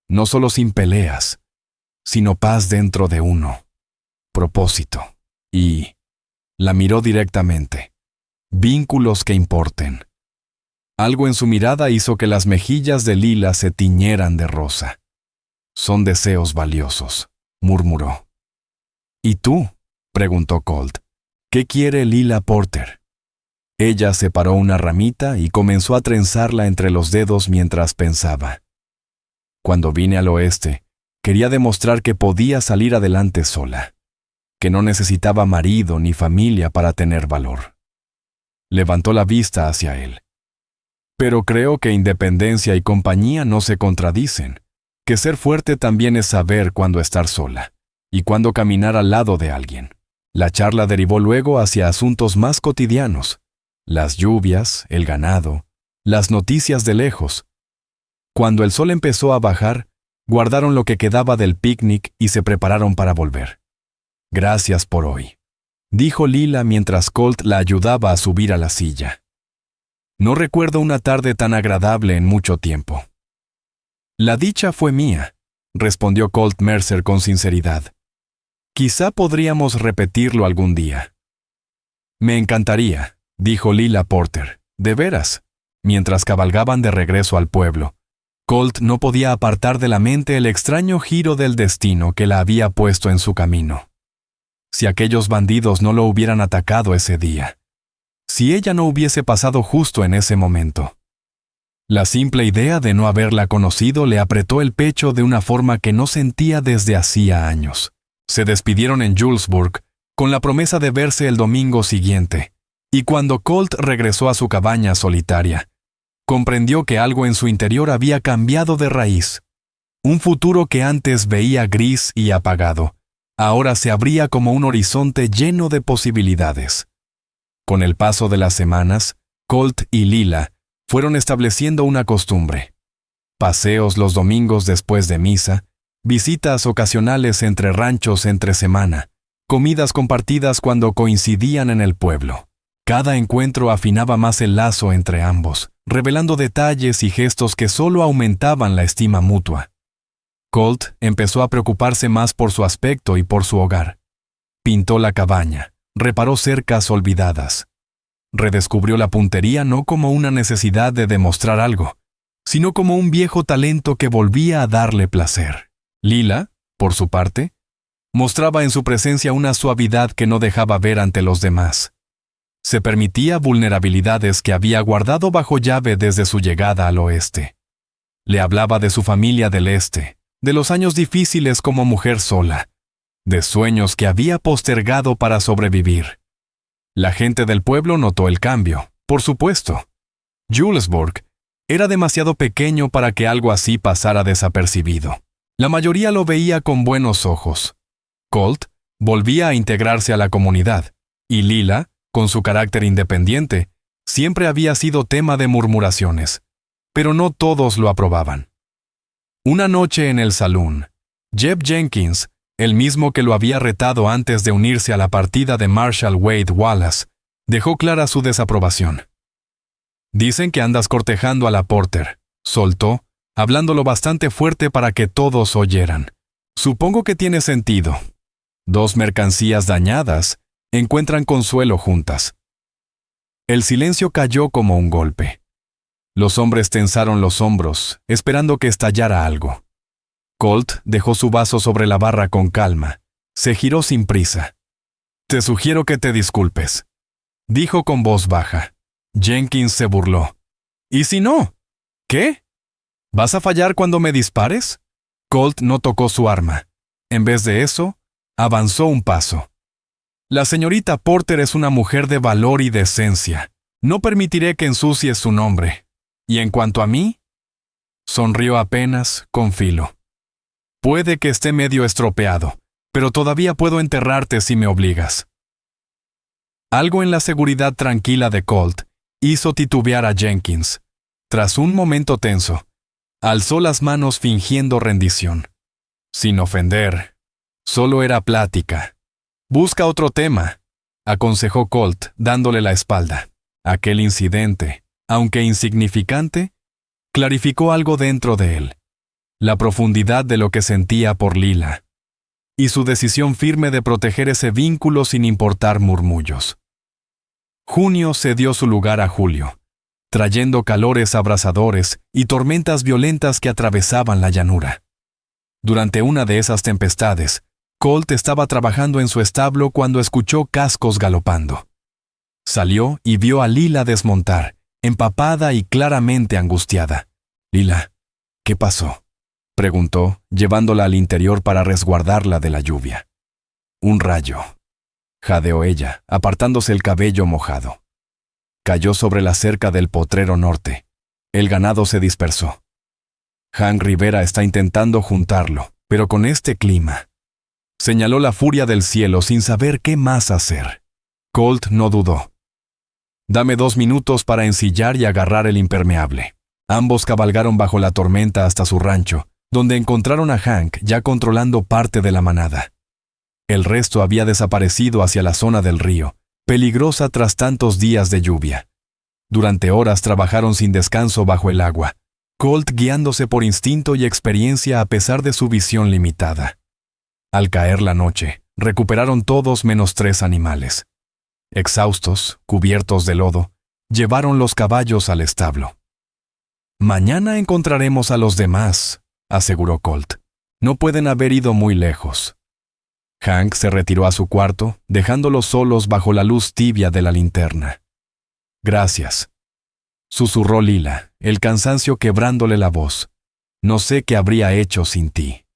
No solo sin peleas, sino paz dentro de uno. Propósito. Y la miró directamente. Vínculos que importen. Algo en su mirada hizo que las mejillas de Lila se tiñeran de rosa. Son deseos valiosos, murmuró. ¿Y tú?, preguntó Colt. ¿Qué quiere Lila Porter? Ella separó una ramita y comenzó a trenzarla entre los dedos mientras pensaba. Cuando vine al oeste, quería demostrar que podía salir adelante sola, que no necesitaba marido ni familia para tener valor. Levantó la vista hacia él. Pero creo que independencia y compañía no se contradicen, que ser fuerte también es saber cuándo estar sola y cuándo caminar al lado de alguien. La charla derivó luego hacia asuntos más cotidianos, las lluvias, el ganado, las noticias de lejos. Cuando el sol empezó a bajar, guardaron lo que quedaba del picnic y se prepararon para volver. Gracias por hoy, dijo Lila mientras Colt la ayudaba a subir a la silla. No recuerdo una tarde tan agradable en mucho tiempo. La dicha fue mía, respondió Colt Mercer con sinceridad. Quizá podríamos repetirlo algún día. Me encantaría, dijo Lila Porter, de veras. Mientras cabalgaban de regreso al pueblo, Colt no podía apartar de la mente el extraño giro del destino que la había puesto en su camino. Si aquellos bandidos no lo hubieran atacado ese día. Si ella no hubiese pasado justo en ese momento. La simple idea de no haberla conocido le apretó el pecho de una forma que no sentía desde hacía años. Se despidieron en Julesburg con la promesa de verse el domingo siguiente, y cuando Colt regresó a su cabaña solitaria, comprendió que algo en su interior había cambiado de raíz. Un futuro que antes veía gris y apagado, ahora se abría como un horizonte lleno de posibilidades. Con el paso de las semanas, Colt y Lila fueron estableciendo una costumbre. Paseos los domingos después de misa, visitas ocasionales entre ranchos entre semana, comidas compartidas cuando coincidían en el pueblo. Cada encuentro afinaba más el lazo entre ambos, revelando detalles y gestos que solo aumentaban la estima mutua. Colt empezó a preocuparse más por su aspecto y por su hogar. Pintó la cabaña, reparó cercas olvidadas. Redescubrió la puntería no como una necesidad de demostrar algo, sino como un viejo talento que volvía a darle placer. Lila, por su parte, mostraba en su presencia una suavidad que no dejaba ver ante los demás. Se permitía vulnerabilidades que había guardado bajo llave desde su llegada al oeste. Le hablaba de su familia del este, de los años difíciles como mujer sola, de sueños que había postergado para sobrevivir. La gente del pueblo notó el cambio, Por supuesto. Julesburg era demasiado pequeño para que algo así pasara desapercibido. La mayoría lo veía con buenos ojos. Colt volvía a integrarse a la comunidad, y Lila, con su carácter independiente, siempre había sido tema de murmuraciones, pero no todos lo aprobaban. Una noche en el salón, Jeb Jenkins, el mismo que lo había retado antes de unirse a la partida de Marshall Wade Wallace, dejó clara su desaprobación. «Dicen que andas cortejando a la Porter», soltó, hablándolo bastante fuerte para que todos oyeran. «Supongo que tiene sentido. Dos mercancías dañadas encuentran consuelo juntas». El silencio cayó como un golpe. Los hombres tensaron los hombros, esperando que estallara algo. Colt dejó su vaso sobre la barra con calma. Se giró sin prisa. «Te sugiero que te disculpes», dijo con voz baja. Jenkins se burló. «¿Y si no? ¿Qué? ¿Vas a fallar cuando me dispares?» Colt no tocó su arma. En vez de eso, avanzó un paso. «La señorita Porter es una mujer de valor y decencia. No permitiré que ensucies su nombre. Y en cuanto a mí», sonrió apenas, con filo. «Puede que esté medio estropeado, pero todavía puedo enterrarte si me obligas». Algo en la seguridad tranquila de Colt hizo titubear a Jenkins. Tras un momento tenso, alzó las manos fingiendo rendición. Sin ofender, solo era plática. «Busca otro tema», aconsejó Colt, dándole la espalda. Aquel incidente, aunque insignificante, clarificó algo dentro de él. La profundidad de lo que sentía por Lila. Y su decisión firme de proteger ese vínculo sin importar murmullos. Junio cedió su lugar a julio, trayendo calores abrasadores y tormentas violentas que atravesaban la llanura. Durante una de esas tempestades, Colt estaba trabajando en su establo cuando escuchó cascos galopando. Salió y vio a Lila desmontar, empapada y claramente angustiada. «Lila, ¿qué pasó?», preguntó, llevándola al interior para resguardarla de la lluvia. «Un rayo», jadeó ella, apartándose el cabello mojado. Cayó sobre la cerca del potrero norte. El ganado se dispersó. Hank Rivera está intentando juntarlo, pero con este clima. Señaló la furia del cielo sin saber qué más hacer. Colt no dudó. «Dame 2 minutos para ensillar y agarrar el impermeable». Ambos cabalgaron bajo la tormenta hasta su rancho, donde encontraron a Hank ya controlando parte de la manada. El resto había desaparecido hacia la zona del río, peligrosa tras tantos días de lluvia. Durante horas trabajaron sin descanso bajo el agua, Colt guiándose por instinto y experiencia a pesar de su visión limitada. Al caer la noche, recuperaron todos menos 3 animales. Exhaustos, cubiertos de lodo, llevaron los caballos al establo. «Mañana encontraremos a los demás», aseguró Colt. «No pueden haber ido muy lejos». Hank se retiró a su cuarto, dejándolos solos bajo la luz tibia de la linterna. «Gracias», susurró Lila, el cansancio quebrándole la voz. «No sé qué habría hecho sin ti».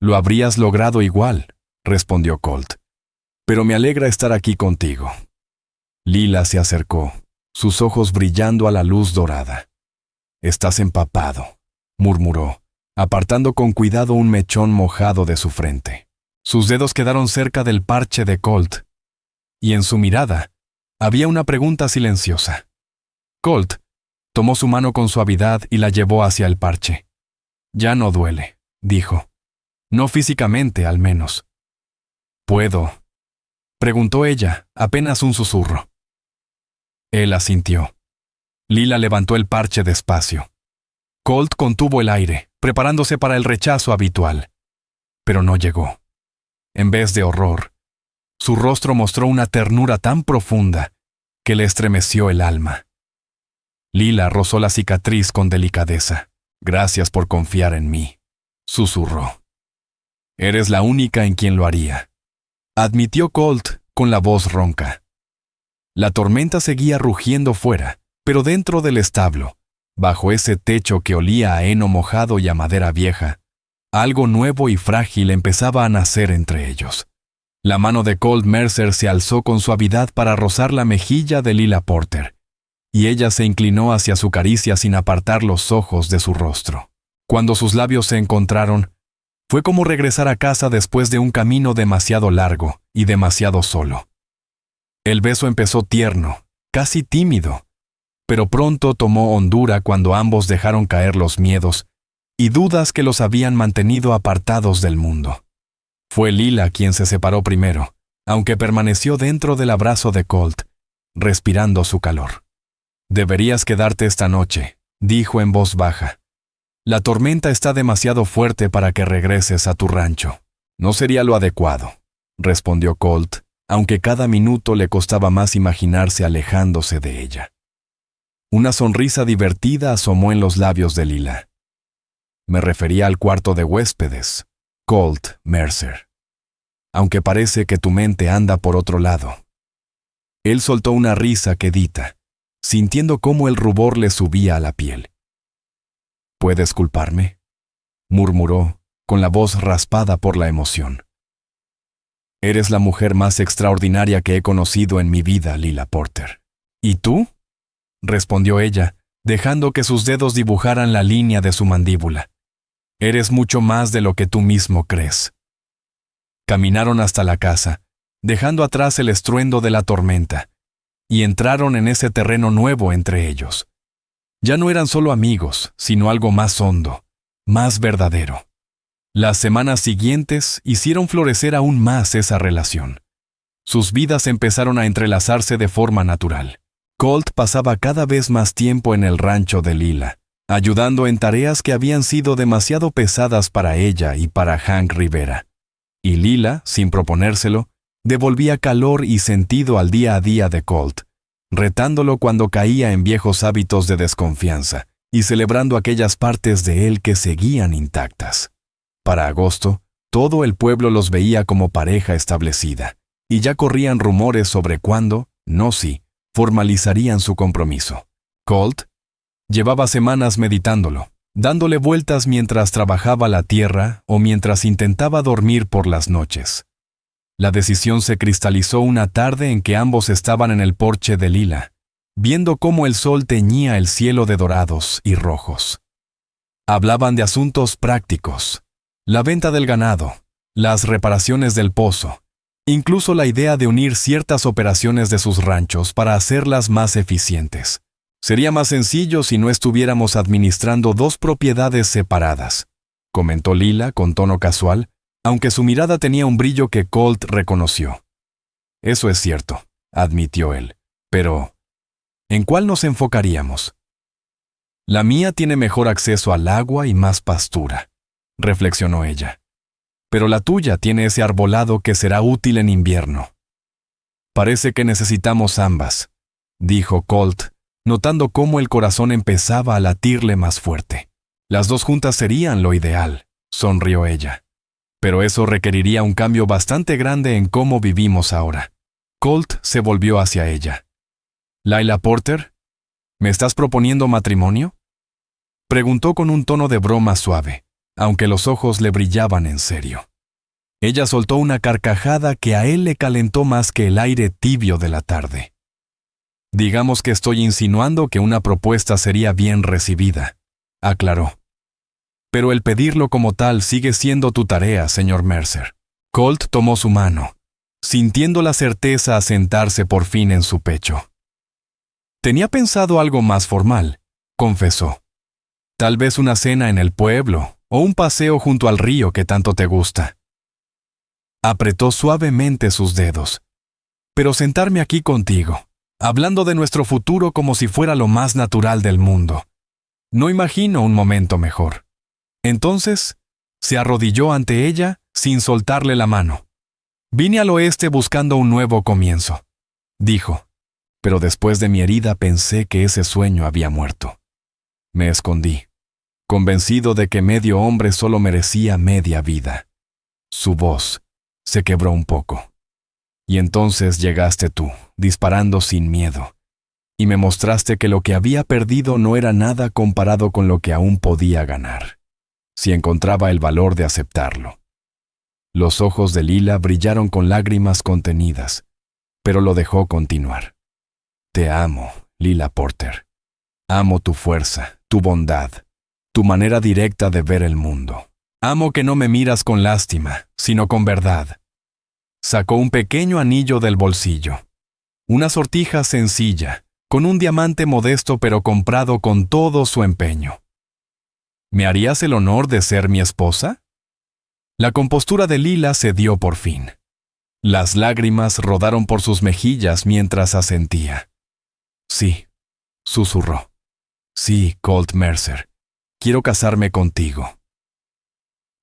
«Lo habrías logrado igual», respondió Colt. «Pero me alegra estar aquí contigo». Lila se acercó, sus ojos brillando a la luz dorada. «Estás empapado», murmuró, apartando con cuidado un mechón mojado de su frente. Sus dedos quedaron cerca del parche de Colt, y en su mirada había una pregunta silenciosa. Colt tomó su mano con suavidad y la llevó hacia el parche. «Ya no duele», dijo. «No físicamente, al menos». «¿Puedo?», preguntó ella, apenas un susurro. Él asintió. Lila levantó el parche despacio. Colt contuvo el aire, preparándose para el rechazo habitual. Pero no llegó. En vez de horror, su rostro mostró una ternura tan profunda que le estremeció el alma. Lila rozó la cicatriz con delicadeza. «Gracias por confiar en mí», susurró. «Eres la única en quien lo haría», admitió Colt con la voz ronca. La tormenta seguía rugiendo fuera, pero dentro del establo, bajo ese techo que olía a heno mojado y a madera vieja, algo nuevo y frágil empezaba a nacer entre ellos. La mano de Colt Mercer se alzó con suavidad para rozar la mejilla de Lila Porter, y ella se inclinó hacia su caricia sin apartar los ojos de su rostro. Cuando sus labios se encontraron, fue como regresar a casa después de un camino demasiado largo y demasiado solo. El beso empezó tierno, casi tímido, pero pronto tomó hondura cuando ambos dejaron caer los miedos y dudas que los habían mantenido apartados del mundo. Fue Lila quien se separó primero, aunque permaneció dentro del abrazo de Colt, respirando su calor. «Deberías quedarte esta noche», dijo en voz baja. «La tormenta está demasiado fuerte para que regreses a tu rancho». «No sería lo adecuado», respondió Colt, aunque cada minuto le costaba más imaginarse alejándose de ella. Una sonrisa divertida asomó en los labios de Lila. «Me refería al cuarto de huéspedes, Colt Mercer. Aunque parece que tu mente anda por otro lado». Él soltó una risa quedita, sintiendo cómo el rubor le subía a la piel. «¿Puedes culparme?», murmuró, con la voz raspada por la emoción. «Eres la mujer más extraordinaria que he conocido en mi vida, Lila Porter». «¿Y tú?», respondió ella, dejando que sus dedos dibujaran la línea de su mandíbula. «Eres mucho más de lo que tú mismo crees». Caminaron hasta la casa, dejando atrás el estruendo de la tormenta, y entraron en ese terreno nuevo entre ellos. Ya no eran solo amigos, sino algo más hondo, más verdadero. Las semanas siguientes hicieron florecer aún más esa relación. Sus vidas empezaron a entrelazarse de forma natural. Colt pasaba cada vez más tiempo en el rancho de Lila, ayudando en tareas que habían sido demasiado pesadas para ella y para Hank Rivera. Y Lila, sin proponérselo, devolvía calor y sentido al día a día de Colt, retándolo cuando caía en viejos hábitos de desconfianza y celebrando aquellas partes de él que seguían intactas. Para agosto, todo el pueblo los veía como pareja establecida, y ya corrían rumores sobre cuándo, no si, formalizarían su compromiso. Colt llevaba semanas meditándolo, dándole vueltas mientras trabajaba la tierra o mientras intentaba dormir por las noches. La decisión se cristalizó una tarde en que ambos estaban en el porche de Lila, viendo cómo el sol teñía el cielo de dorados y rojos. Hablaban de asuntos prácticos, la venta del ganado, las reparaciones del pozo, incluso la idea de unir ciertas operaciones de sus ranchos para hacerlas más eficientes. «Sería más sencillo si no estuviéramos administrando dos propiedades separadas», comentó Lila con tono casual, aunque su mirada tenía un brillo que Colt reconoció. «Eso es cierto», admitió él, «pero ¿en cuál nos enfocaríamos?» «La mía tiene mejor acceso al agua y más pastura», reflexionó ella. «Pero la tuya tiene ese arbolado que será útil en invierno». «Parece que necesitamos ambas», dijo Colt, notando cómo el corazón empezaba a latirle más fuerte. «Las dos juntas serían lo ideal», sonrió ella. «Pero eso requeriría un cambio bastante grande en cómo vivimos ahora». Colt se volvió hacia ella. «Lila Porter, ¿me estás proponiendo matrimonio?», preguntó con un tono de broma suave, aunque los ojos le brillaban en serio. Ella soltó una carcajada que a él le calentó más que el aire tibio de la tarde. «Digamos que estoy insinuando que una propuesta sería bien recibida», aclaró. «Pero el pedirlo como tal sigue siendo tu tarea, señor Mercer». Colt tomó su mano, sintiendo la certeza asentarse por fin en su pecho. «Tenía pensado algo más formal», confesó. «Tal vez una cena en el pueblo o un paseo junto al río que tanto te gusta». Apretó suavemente sus dedos. «Pero sentarme aquí contigo, hablando de nuestro futuro como si fuera lo más natural del mundo. No imagino un momento mejor». Entonces, se arrodilló ante ella sin soltarle la mano. «Vine al oeste buscando un nuevo comienzo», dijo, «pero después de mi herida pensé que ese sueño había muerto. Me escondí, convencido de que medio hombre solo merecía media vida». Su voz se quebró un poco. «Y entonces llegaste tú, disparando sin miedo, y me mostraste que lo que había perdido no era nada comparado con lo que aún podía ganar, si encontraba el valor de aceptarlo». Los ojos de Lila brillaron con lágrimas contenidas, pero lo dejó continuar. «Te amo, Lila Porter. Amo tu fuerza, tu bondad, tu manera directa de ver el mundo. Amo que no me miras con lástima, sino con verdad. Sacó un pequeño anillo del bolsillo. Una sortija sencilla, con un diamante modesto pero comprado con todo su empeño. ¿Me harías el honor de ser mi esposa? La compostura de Lila cedió por fin. Las lágrimas rodaron por sus mejillas mientras asentía. Sí, susurró. Sí, Colt Mercer. Quiero casarme contigo.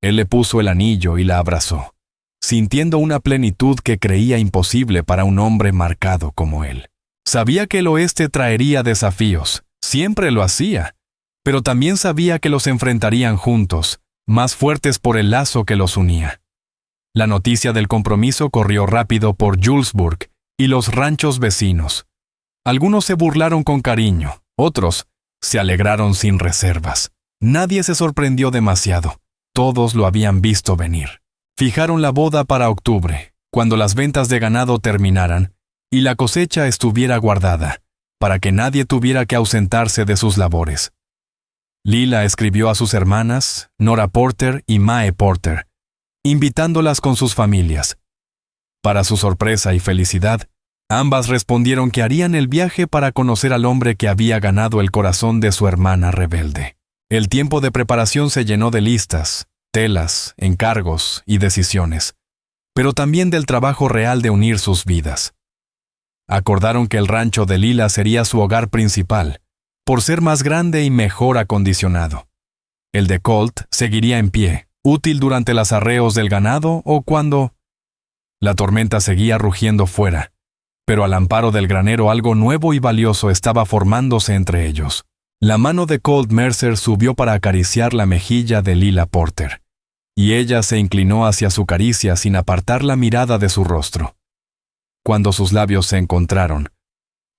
Él le puso el anillo y la abrazó, sintiendo una plenitud que creía imposible para un hombre marcado como él. Sabía que el oeste traería desafíos, siempre lo hacía, pero también sabía que los enfrentarían juntos, más fuertes por el lazo que los unía. La noticia del compromiso corrió rápido por Julesburg y los ranchos vecinos. Algunos se burlaron con cariño, otros se alegraron sin reservas. Nadie se sorprendió demasiado. Todos lo habían visto venir. Fijaron la boda para octubre, cuando las ventas de ganado terminaran y la cosecha estuviera guardada, para que nadie tuviera que ausentarse de sus labores. Lila escribió a sus hermanas, Nora Porter y Mae Porter, invitándolas con sus familias. Para su sorpresa y felicidad, ambas respondieron que harían el viaje para conocer al hombre que había ganado el corazón de su hermana rebelde. El tiempo de preparación se llenó de listas, telas, encargos y decisiones, pero también del trabajo real de unir sus vidas. Acordaron que el rancho de Lila sería su hogar principal, por ser más grande y mejor acondicionado. El de Colt seguiría en pie, útil durante los arreos del ganado o cuando... La tormenta seguía rugiendo fuera, pero al amparo del granero algo nuevo y valioso estaba formándose entre ellos. La mano de Colt Mercer subió para acariciar la mejilla de Lila Porter, y ella se inclinó hacia su caricia sin apartar la mirada de su rostro. Cuando sus labios se encontraron,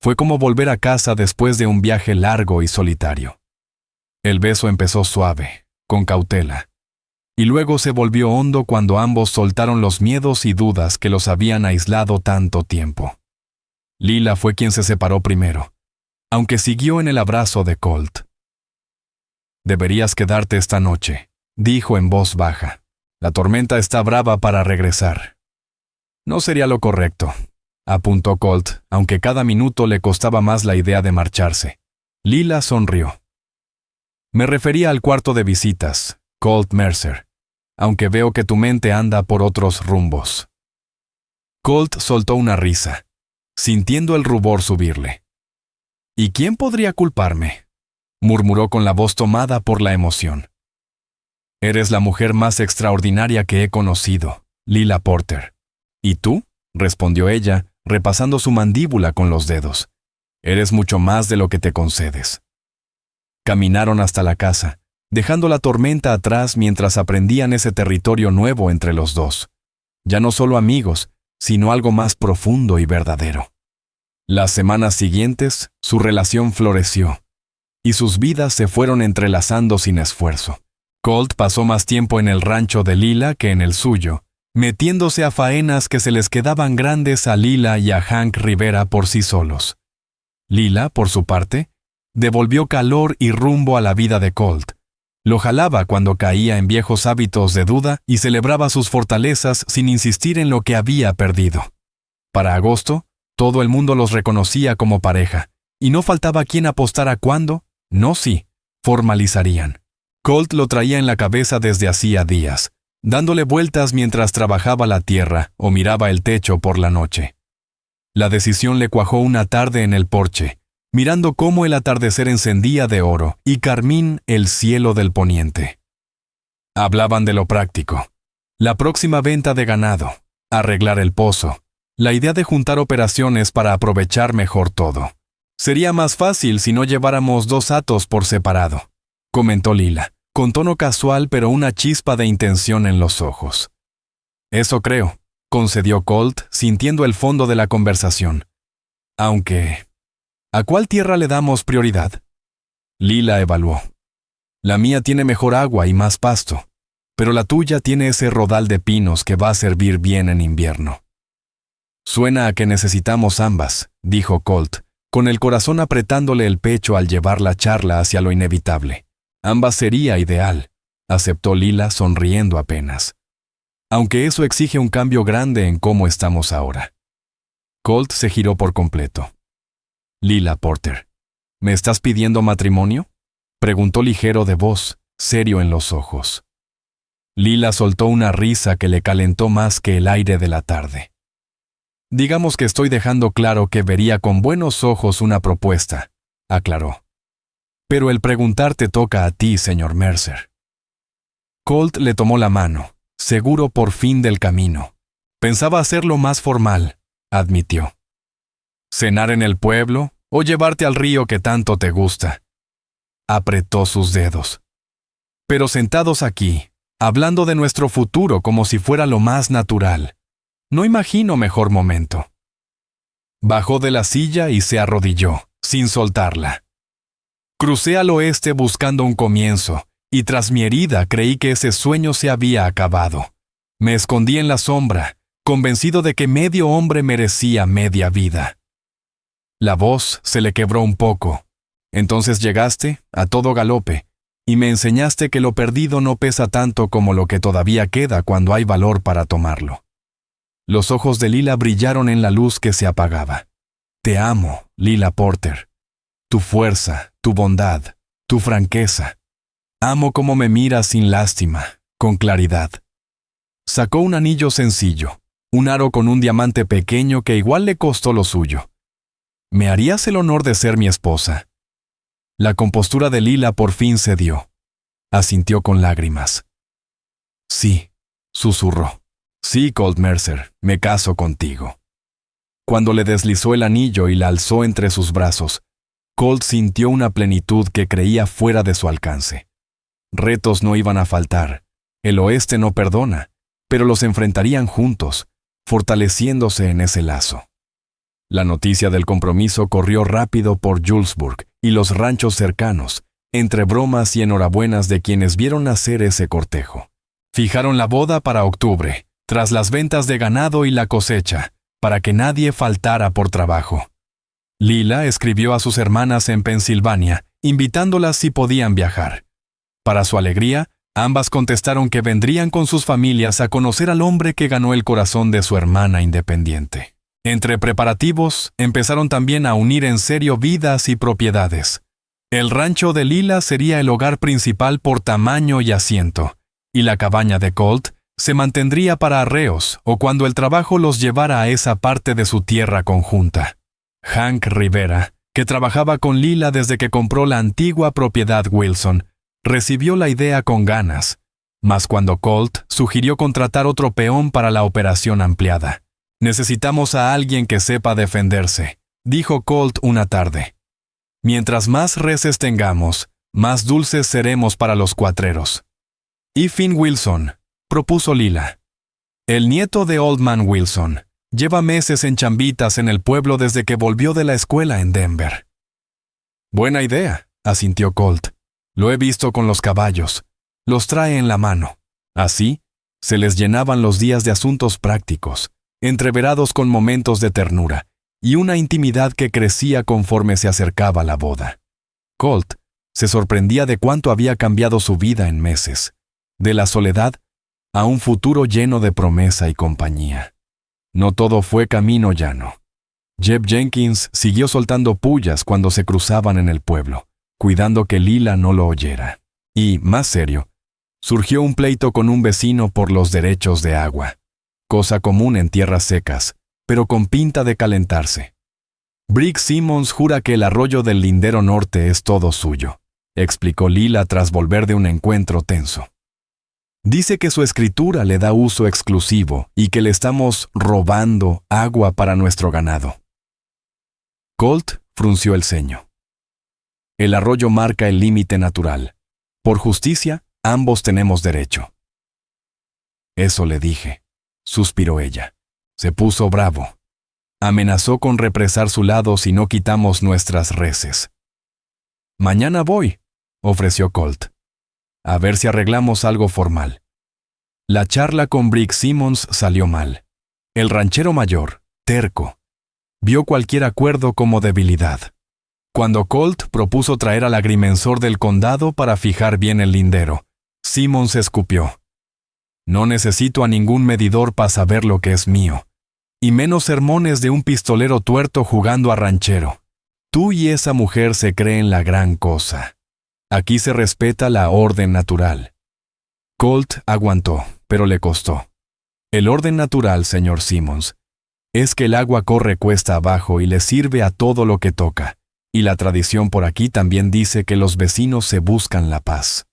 fue como volver a casa después de un viaje largo y solitario. El beso empezó suave, con cautela, y luego se volvió hondo cuando ambos soltaron los miedos y dudas que los habían aislado tanto tiempo. Lila fue quien se separó primero, aunque siguió en el abrazo de Colt. «Deberías quedarte esta noche», dijo en voz baja. «La tormenta está brava para regresar». «No sería lo correcto», apuntó Colt, aunque cada minuto le costaba más la idea de marcharse. Lila sonrió. «Me refería al cuarto de visitas, Colt Mercer, aunque veo que tu mente anda por otros rumbos». Colt soltó una risa, sintiendo el rubor subirle. «¿Y quién podría culparme?», murmuró con la voz tomada por la emoción. «Eres la mujer más extraordinaria que he conocido, Lila Porter». «¿Y tú?», respondió ella, repasando su mandíbula con los dedos. «Eres mucho más de lo que te concedes». Caminaron hasta la casa, dejando la tormenta atrás mientras aprendían ese territorio nuevo entre los dos. Ya no solo amigos, sino algo más profundo y verdadero. Las semanas siguientes, su relación floreció, y sus vidas se fueron entrelazando sin esfuerzo. Colt pasó más tiempo en el rancho de Lila que en el suyo, metiéndose a faenas que se les quedaban grandes a Lila y a Hank Rivera por sí solos. Lila, por su parte, devolvió calor y rumbo a la vida de Colt. Lo jalaba cuando caía en viejos hábitos de duda y celebraba sus fortalezas sin insistir en lo que había perdido. Para agosto, todo el mundo los reconocía como pareja, y no faltaba quien apostara cuándo, no si, formalizarían. Colt lo traía en la cabeza desde hacía días, dándole vueltas mientras trabajaba la tierra o miraba el techo por la noche. La decisión le cuajó una tarde en el porche, mirando cómo el atardecer encendía de oro y carmín el cielo del poniente. Hablaban de lo práctico, la próxima venta de ganado, arreglar el pozo, la idea de juntar operaciones para aprovechar mejor todo. «Sería más fácil si no lleváramos 2 hatos por separado», comentó Lila, con tono casual pero una chispa de intención en los ojos. «Eso creo», concedió Colt, sintiendo el fondo de la conversación. «Aunque... ¿a cuál tierra le damos prioridad?». Lila evaluó. «La mía tiene mejor agua y más pasto, pero la tuya tiene ese rodal de pinos que va a servir bien en invierno». «Suena a que necesitamos ambas», dijo Colt, con el corazón apretándole el pecho al llevar la charla hacia lo inevitable. Ambas sería ideal, aceptó Lila sonriendo apenas. Aunque eso exige un cambio grande en cómo estamos ahora. Colt se giró por completo. Lila Porter, ¿me estás pidiendo matrimonio?, preguntó ligero de voz, serio en los ojos. Lila soltó una risa que le calentó más que el aire de la tarde. Digamos que estoy dejando claro que vería con buenos ojos una propuesta, aclaró. Pero el preguntarte toca a ti, señor Mercer. Colt le tomó la mano, seguro por fin del camino. Pensaba hacerlo más formal, admitió. ¿Cenar en el pueblo o llevarte al río que tanto te gusta? Apretó sus dedos. Pero sentados aquí, hablando de nuestro futuro como si fuera lo más natural. No imagino mejor momento. Bajó de la silla y se arrodilló, sin soltarla. Crucé al oeste buscando un comienzo, y tras mi herida creí que ese sueño se había acabado. Me escondí en la sombra, convencido de que medio hombre merecía media vida. La voz se le quebró un poco. Entonces llegaste, a todo galope, y me enseñaste que lo perdido no pesa tanto como lo que todavía queda cuando hay valor para tomarlo. Los ojos de Lila brillaron en la luz que se apagaba. Te amo, Lila Porter. Tu fuerza, tu bondad, tu franqueza. Amo cómo me miras sin lástima, con claridad. Sacó un anillo sencillo, un aro con un diamante pequeño que igual le costó lo suyo. ¿Me harías el honor de ser mi esposa? La compostura de Lila por fin cedió. Asintió con lágrimas. Sí, susurró. Sí, Colt Mercer, me caso contigo. Cuando le deslizó el anillo y la alzó entre sus brazos, Colt sintió una plenitud que creía fuera de su alcance. Retos no iban a faltar. El oeste no perdona, pero los enfrentarían juntos, fortaleciéndose en ese lazo. La noticia del compromiso corrió rápido por Julesburg y los ranchos cercanos, entre bromas y enhorabuenas de quienes vieron nacer ese cortejo. Fijaron la boda para octubre, tras las ventas de ganado y la cosecha, para que nadie faltara por trabajo. Lila escribió a sus hermanas en Pensilvania, invitándolas si podían viajar. Para su alegría, ambas contestaron que vendrían con sus familias a conocer al hombre que ganó el corazón de su hermana independiente. Entre preparativos, empezaron también a unir en serio vidas y propiedades. El rancho de Lila sería el hogar principal por tamaño y asiento, y la cabaña de Colt se mantendría para arreos o cuando el trabajo los llevara a esa parte de su tierra conjunta. Hank Rivera, que trabajaba con Lila desde que compró la antigua propiedad Wilson, recibió la idea con ganas, mas cuando Colt sugirió contratar otro peón para la operación ampliada. Necesitamos a alguien que sepa defenderse, dijo Colt una tarde. Mientras más reses tengamos, más dulces seremos para los cuatreros. Y Finn Wilson, propuso Lila. El nieto de Old Man Wilson, lleva meses en chambitas en el pueblo desde que volvió de la escuela en Denver. Buena idea, asintió Colt. Lo he visto con los caballos. Los trae en la mano. Así, se les llenaban los días de asuntos prácticos, entreverados con momentos de ternura, y una intimidad que crecía conforme se acercaba la boda. Colt se sorprendía de cuánto había cambiado su vida en meses, de la soledad a un futuro lleno de promesa y compañía. No todo fue camino llano. Jeb Jenkins siguió soltando pullas cuando se cruzaban en el pueblo, cuidando que Lila no lo oyera. Y, más serio, surgió un pleito con un vecino por los derechos de agua. Cosa común en tierras secas, pero con pinta de calentarse. Brick Simmons jura que el arroyo del Lindero Norte es todo suyo, explicó Lila tras volver de un encuentro tenso. Dice que su escritura le da uso exclusivo y que le estamos robando agua para nuestro ganado. Colt frunció el ceño. El arroyo marca el límite natural. Por justicia, ambos tenemos derecho. Eso le dije. Suspiró ella. Se puso bravo. Amenazó con represar su lado si no quitamos nuestras reses. Mañana voy, ofreció Colt. A ver si arreglamos algo formal. La charla con Brick Simmons salió mal. El ranchero mayor, terco, vio cualquier acuerdo como debilidad. Cuando Colt propuso traer al agrimensor del condado para fijar bien el lindero, Simmons escupió. No necesito a ningún medidor para saber lo que es mío, y menos sermones de un pistolero tuerto jugando a ranchero. Tú y esa mujer se creen la gran cosa. Aquí se respeta la orden natural. Colt aguantó, pero le costó. El orden natural, señor Simmons, es que el agua corre cuesta abajo y le sirve a todo lo que toca, y la tradición por aquí también dice que los vecinos se buscan la paz.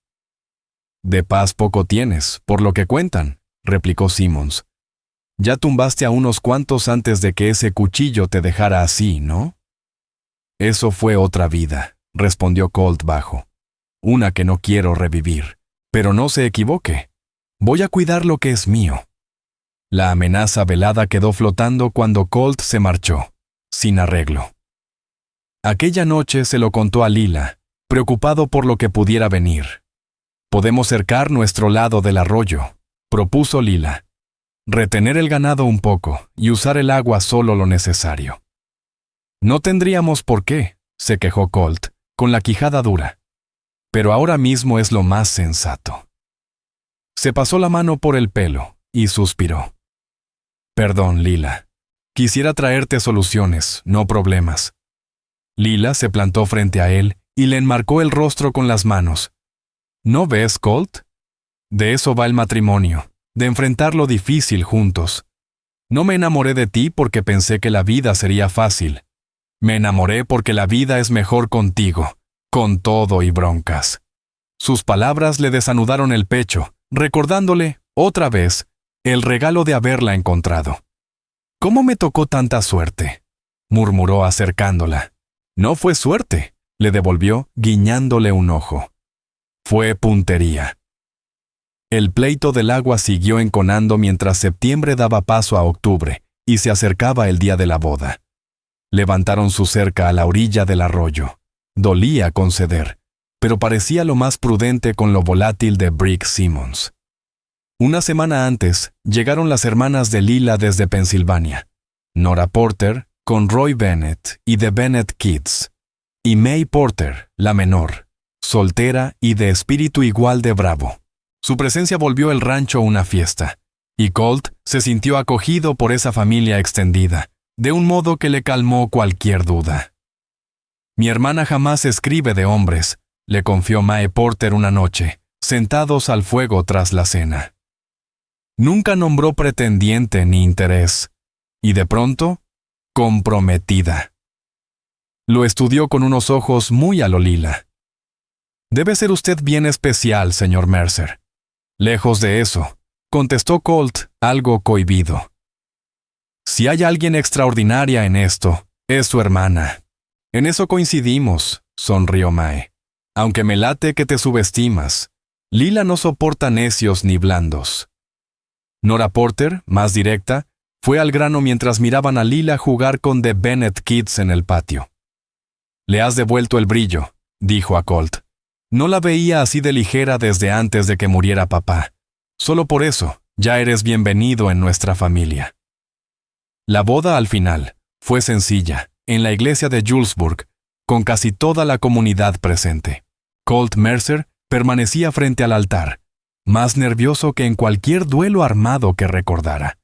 De paz poco tienes, por lo que cuentan, replicó Simmons. Ya tumbaste a unos cuantos antes de que ese cuchillo te dejara así, ¿no? Eso fue otra vida, respondió Colt bajo. Una que no quiero revivir. Pero no se equivoque. Voy a cuidar lo que es mío. La amenaza velada quedó flotando cuando Colt se marchó, sin arreglo. Aquella noche se lo contó a Lila, preocupado por lo que pudiera venir. Podemos cercar nuestro lado del arroyo, propuso Lila. Retener el ganado un poco y usar el agua solo lo necesario. No tendríamos por qué, se quejó Colt, con la quijada dura. Pero ahora mismo es lo más sensato. Se pasó la mano por el pelo y suspiró. Perdón, Lila. Quisiera traerte soluciones, no problemas. Lila se plantó frente a él y le enmarcó el rostro con las manos. ¿No ves, Colt? De eso va el matrimonio, de enfrentar lo difícil juntos. No me enamoré de ti porque pensé que la vida sería fácil. Me enamoré porque la vida es mejor contigo, con todo y broncas. Sus palabras le desanudaron el pecho, recordándole, otra vez, el regalo de haberla encontrado. ¿Cómo me tocó tanta suerte?, murmuró acercándola. No fue suerte, le devolvió, guiñándole un ojo. Fue puntería. El pleito del agua siguió enconando mientras septiembre daba paso a octubre y se acercaba el día de la boda. Levantaron su cerca a la orilla del arroyo. Dolía conceder, pero parecía lo más prudente con lo volátil de Brick Simmons. Una semana antes, llegaron las hermanas de Lila desde Pensilvania. Nora Porter, con Roy Bennett y The Bennett Kids, y May Porter, la menor, soltera y de espíritu igual de bravo. Su presencia volvió el rancho una fiesta, y Colt se sintió acogido por esa familia extendida, de un modo que le calmó cualquier duda. Mi hermana jamás escribe de hombres, le confió Mae Porter una noche, sentados al fuego tras la cena. Nunca nombró pretendiente ni interés, y de pronto, comprometida. Lo estudió con unos ojos muy a lo Lila. Debe ser usted bien especial, señor Mercer. Lejos de eso, contestó Colt, algo cohibido. Si hay alguien extraordinaria en esto, es su hermana. En eso coincidimos, sonrió Mae. Aunque me late que te subestimas. Lila no soporta necios ni blandos. Nora Porter, más directa, fue al grano mientras miraban a Lila jugar con The Bennett Kids en el patio. Le has devuelto el brillo, dijo a Colt. No la veía así de ligera desde antes de que muriera papá. Solo por eso, ya eres bienvenido en nuestra familia. La boda al final fue sencilla, en la iglesia de Julesburg, con casi toda la comunidad presente. Colt Mercer permanecía frente al altar, más nervioso que en cualquier duelo armado que recordara,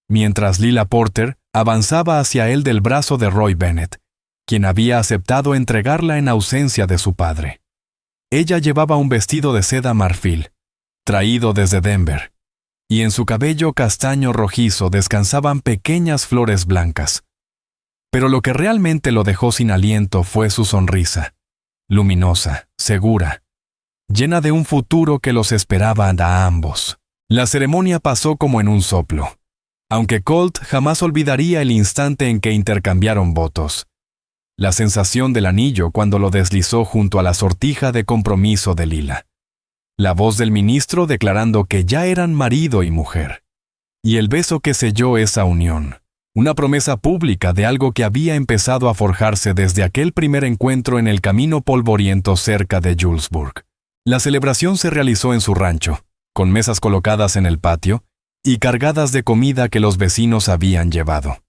mientras Lila Porter avanzaba hacia él del brazo de Roy Bennett, quien había aceptado entregarla en ausencia de su padre. Ella llevaba un vestido de seda marfil, traído desde Denver, y en su cabello castaño rojizo descansaban pequeñas flores blancas. Pero lo que realmente lo dejó sin aliento fue su sonrisa, luminosa, segura, llena de un futuro que los esperaba a ambos. La ceremonia pasó como en un soplo, aunque Colt jamás olvidaría el instante en que intercambiaron votos. La sensación del anillo cuando lo deslizó junto a la sortija de compromiso de Lila. La voz del ministro declarando que ya eran marido y mujer. Y el beso que selló esa unión. Una promesa pública de algo que había empezado a forjarse desde aquel primer encuentro en el camino polvoriento cerca de Julesburg. La celebración se realizó en su rancho, con mesas colocadas en el patio y cargadas de comida que los vecinos habían llevado.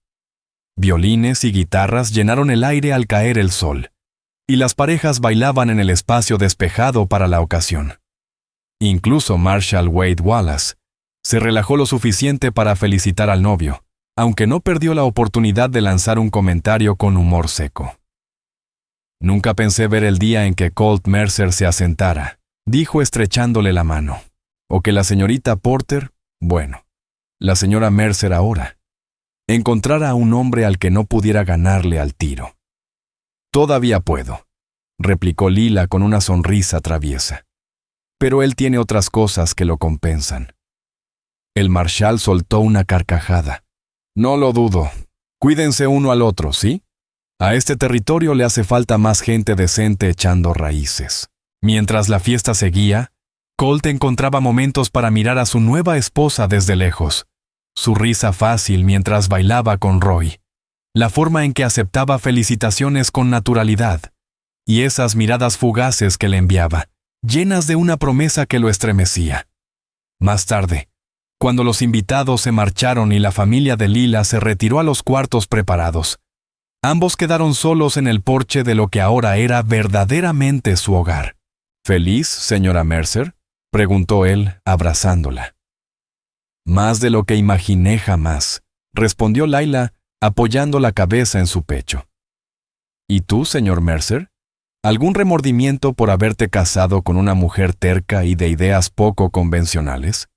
Violines y guitarras llenaron el aire al caer el sol, y las parejas bailaban en el espacio despejado para la ocasión. Incluso Marshall Wade Wallace se relajó lo suficiente para felicitar al novio, aunque no perdió la oportunidad de lanzar un comentario con humor seco. «Nunca pensé ver el día en que Colt Mercer se asentara», dijo estrechándole la mano. «O que la señorita Porter, bueno, la señora Mercer ahora, encontrara a un hombre al que no pudiera ganarle al tiro». «Todavía puedo», replicó Lila con una sonrisa traviesa. «Pero él tiene otras cosas que lo compensan». El marshal soltó una carcajada. «No lo dudo. Cuídense uno al otro, ¿sí? A este territorio le hace falta más gente decente echando raíces». Mientras la fiesta seguía, Colt encontraba momentos para mirar a su nueva esposa desde lejos. Su risa fácil mientras bailaba con Roy, la forma en que aceptaba felicitaciones con naturalidad, y esas miradas fugaces que le enviaba, llenas de una promesa que lo estremecía. Más tarde, cuando los invitados se marcharon y la familia de Lila se retiró a los cuartos preparados, ambos quedaron solos en el porche de lo que ahora era verdaderamente su hogar. «¿Feliz, señora Mercer?», preguntó él, abrazándola. «Más de lo que imaginé jamás», respondió Lila, apoyando la cabeza en su pecho. «¿Y tú, señor Mercer? ¿Algún remordimiento por haberte casado con una mujer terca y de ideas poco convencionales?»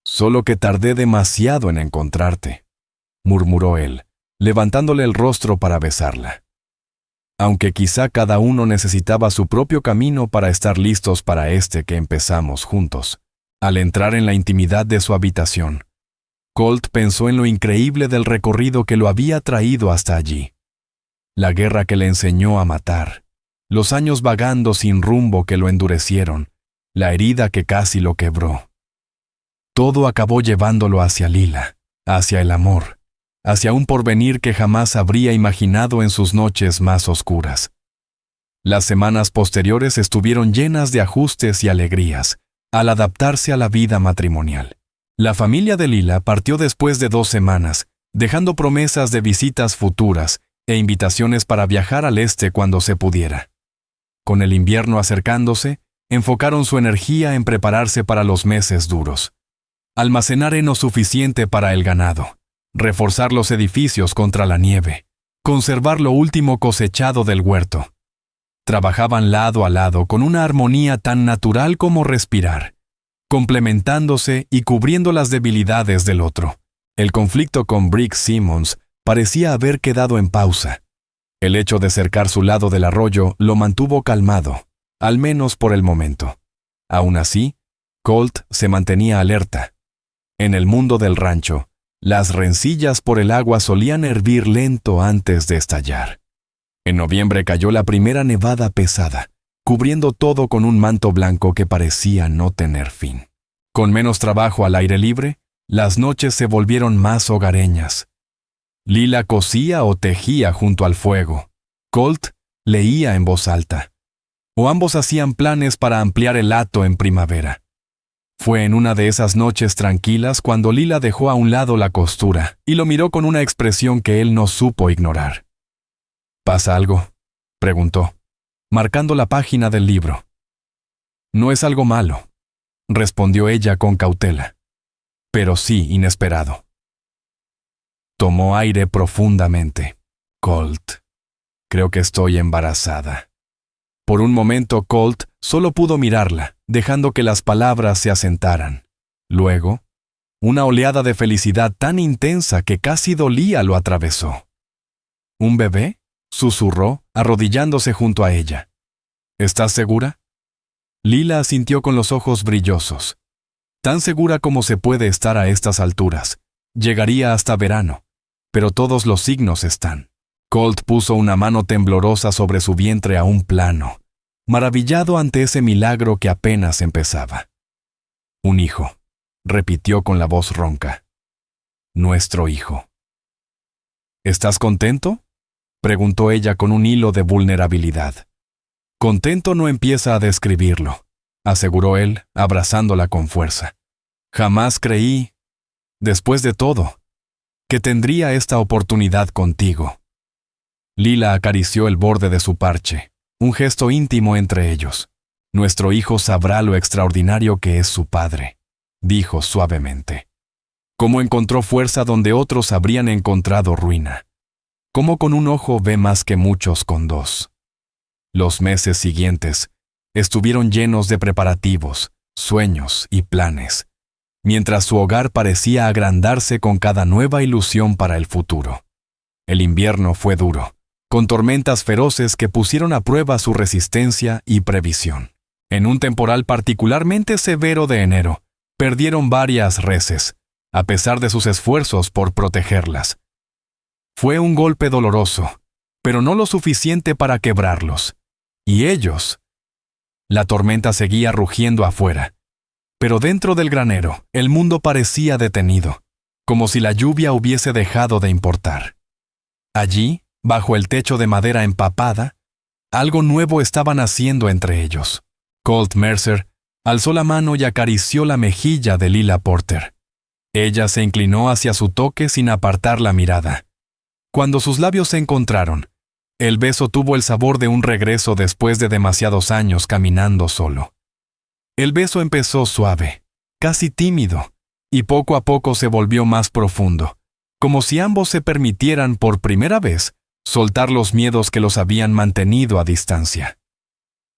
«Solo que tardé demasiado en encontrarte», murmuró él, levantándole el rostro para besarla. «Aunque quizá cada uno necesitaba su propio camino para estar listos para este que empezamos juntos». Al entrar en la intimidad de su habitación, Colt pensó en lo increíble del recorrido que lo había traído hasta allí. La guerra que le enseñó a matar, los años vagando sin rumbo que lo endurecieron, la herida que casi lo quebró. Todo acabó llevándolo hacia Lila, hacia el amor, hacia un porvenir que jamás habría imaginado en sus noches más oscuras. Las semanas posteriores estuvieron llenas de ajustes y alegrías, al adaptarse a la vida matrimonial. La familia de Lila partió después de 2 semanas, dejando promesas de visitas futuras e invitaciones para viajar al este cuando se pudiera. Con el invierno acercándose, enfocaron su energía en prepararse para los meses duros. Almacenar heno suficiente para el ganado, reforzar los edificios contra la nieve, conservar lo último cosechado del huerto. Trabajaban lado a lado con una armonía tan natural como respirar, complementándose y cubriendo las debilidades del otro. El conflicto con Brick Simmons parecía haber quedado en pausa. El hecho de cercar su lado del arroyo lo mantuvo calmado, al menos por el momento. Aún así, Colt se mantenía alerta. En el mundo del rancho, las rencillas por el agua solían hervir lento antes de estallar. En noviembre cayó la primera nevada pesada, cubriendo todo con un manto blanco que parecía no tener fin. Con menos trabajo al aire libre, las noches se volvieron más hogareñas. Lila cosía o tejía junto al fuego. Colt leía en voz alta. O ambos hacían planes para ampliar el hato en primavera. Fue en una de esas noches tranquilas cuando Lila dejó a un lado la costura y lo miró con una expresión que él no supo ignorar. «¿Pasa algo?», preguntó, marcando la página del libro. «No es algo malo», respondió ella con cautela, «pero sí inesperado». Tomó aire profundamente. «Colt, creo que estoy embarazada». Por un momento Colt solo pudo mirarla, dejando que las palabras se asentaran. Luego, una oleada de felicidad tan intensa que casi dolía lo atravesó. «¿Un bebé?», susurró, arrodillándose junto a ella. «¿Estás segura?». Lila asintió con los ojos brillosos. Tan segura como se puede estar a estas alturas. Llegaría hasta verano, pero todos los signos están. Colt puso una mano temblorosa sobre su vientre aún plano, maravillado ante ese milagro que apenas empezaba. «Un hijo», repitió con la voz ronca. «Nuestro hijo». «¿Estás contento?», preguntó ella con un hilo de vulnerabilidad. «Contento no empieza a describirlo», aseguró él, abrazándola con fuerza. «Jamás creí. Después de todo, que tendría esta oportunidad contigo. Lila acarició el borde de su parche, un gesto íntimo entre ellos. Nuestro hijo sabrá lo extraordinario que es su padre, dijo suavemente. Cómo encontró fuerza donde otros habrían encontrado ruina. Cómo con un ojo ve más que muchos con dos. Los meses siguientes estuvieron llenos de preparativos, sueños y planes, mientras su hogar parecía agrandarse con cada nueva ilusión para el futuro. El invierno fue duro, con tormentas feroces que pusieron a prueba su resistencia y previsión. En un temporal particularmente severo de enero, perdieron varias reses, a pesar de sus esfuerzos por protegerlas. Fue un golpe doloroso, pero no lo suficiente para quebrarlos. Y ellos. La tormenta seguía rugiendo afuera, pero dentro del granero el mundo parecía detenido, como si la lluvia hubiese dejado de importar. Allí, bajo el techo de madera empapada, algo nuevo estaba naciendo entre ellos. Colt Mercer alzó la mano y acarició la mejilla de Lila Porter. Ella se inclinó hacia su toque sin apartar la mirada. Cuando sus labios se encontraron, el beso tuvo el sabor de un regreso después de demasiados años caminando solo. El beso empezó suave, casi tímido, y poco a poco se volvió más profundo, como si ambos se permitieran por primera vez soltar los miedos que los habían mantenido a distancia.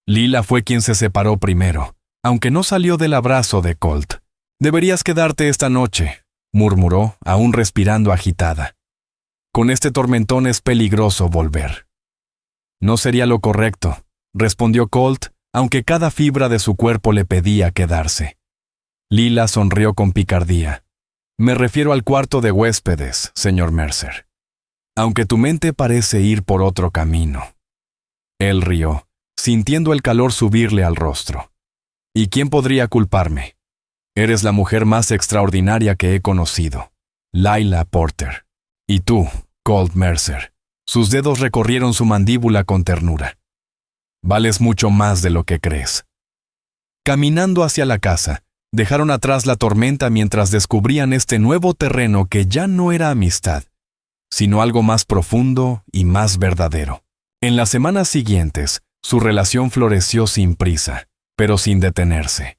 Lila fue quien se separó primero, aunque no salió del abrazo de Colt. «Deberías quedarte esta noche», murmuró, aún respirando agitada. «Con este tormentón es peligroso volver». «No sería lo correcto», respondió Colt, aunque cada fibra de su cuerpo le pedía quedarse. Lila sonrió con picardía. «Me refiero al cuarto de huéspedes, señor Mercer. Aunque tu mente parece ir por otro camino». Él rió, sintiendo el calor subirle al rostro. «¿Y quién podría culparme? Eres la mujer más extraordinaria que he conocido, Lila Porter. Y tú, Colt Mercer». Sus dedos recorrieron su mandíbula con ternura. «Vales mucho más de lo que crees». Caminando hacia la casa, dejaron atrás la tormenta mientras descubrían este nuevo terreno que ya no era amistad, sino algo más profundo y más verdadero. En las semanas siguientes, su relación floreció sin prisa, pero sin detenerse.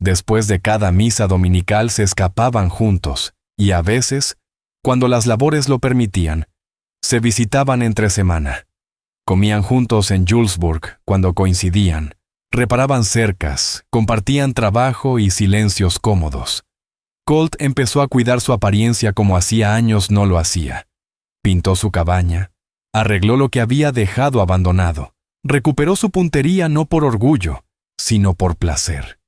Después de cada misa dominical se escapaban juntos, y a veces, cuando las labores lo permitían, se visitaban entre semana. Comían juntos en Julesburg cuando coincidían, reparaban cercas, compartían trabajo y silencios cómodos. Colt empezó a cuidar su apariencia como hacía años no lo hacía. Pintó su cabaña, arregló lo que había dejado abandonado, recuperó su puntería no por orgullo, sino por placer.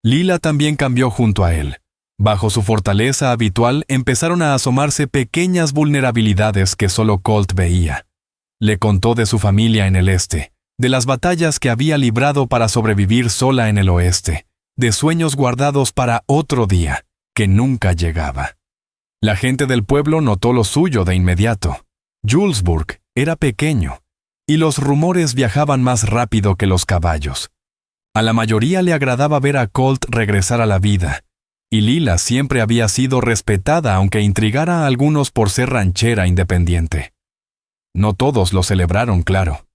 Lila también cambió junto a él. Bajo su fortaleza habitual empezaron a asomarse pequeñas vulnerabilidades que solo Colt veía. Le contó de su familia en el este, de las batallas que había librado para sobrevivir sola en el oeste, de sueños guardados para otro día, que nunca llegaba. La gente del pueblo notó lo suyo de inmediato. Julesburg era pequeño, y los rumores viajaban más rápido que los caballos. A la mayoría le agradaba ver a Colt regresar a la vida, y Lila siempre había sido respetada aunque intrigara a algunos por ser ranchera independiente. No todos lo celebraron, claro.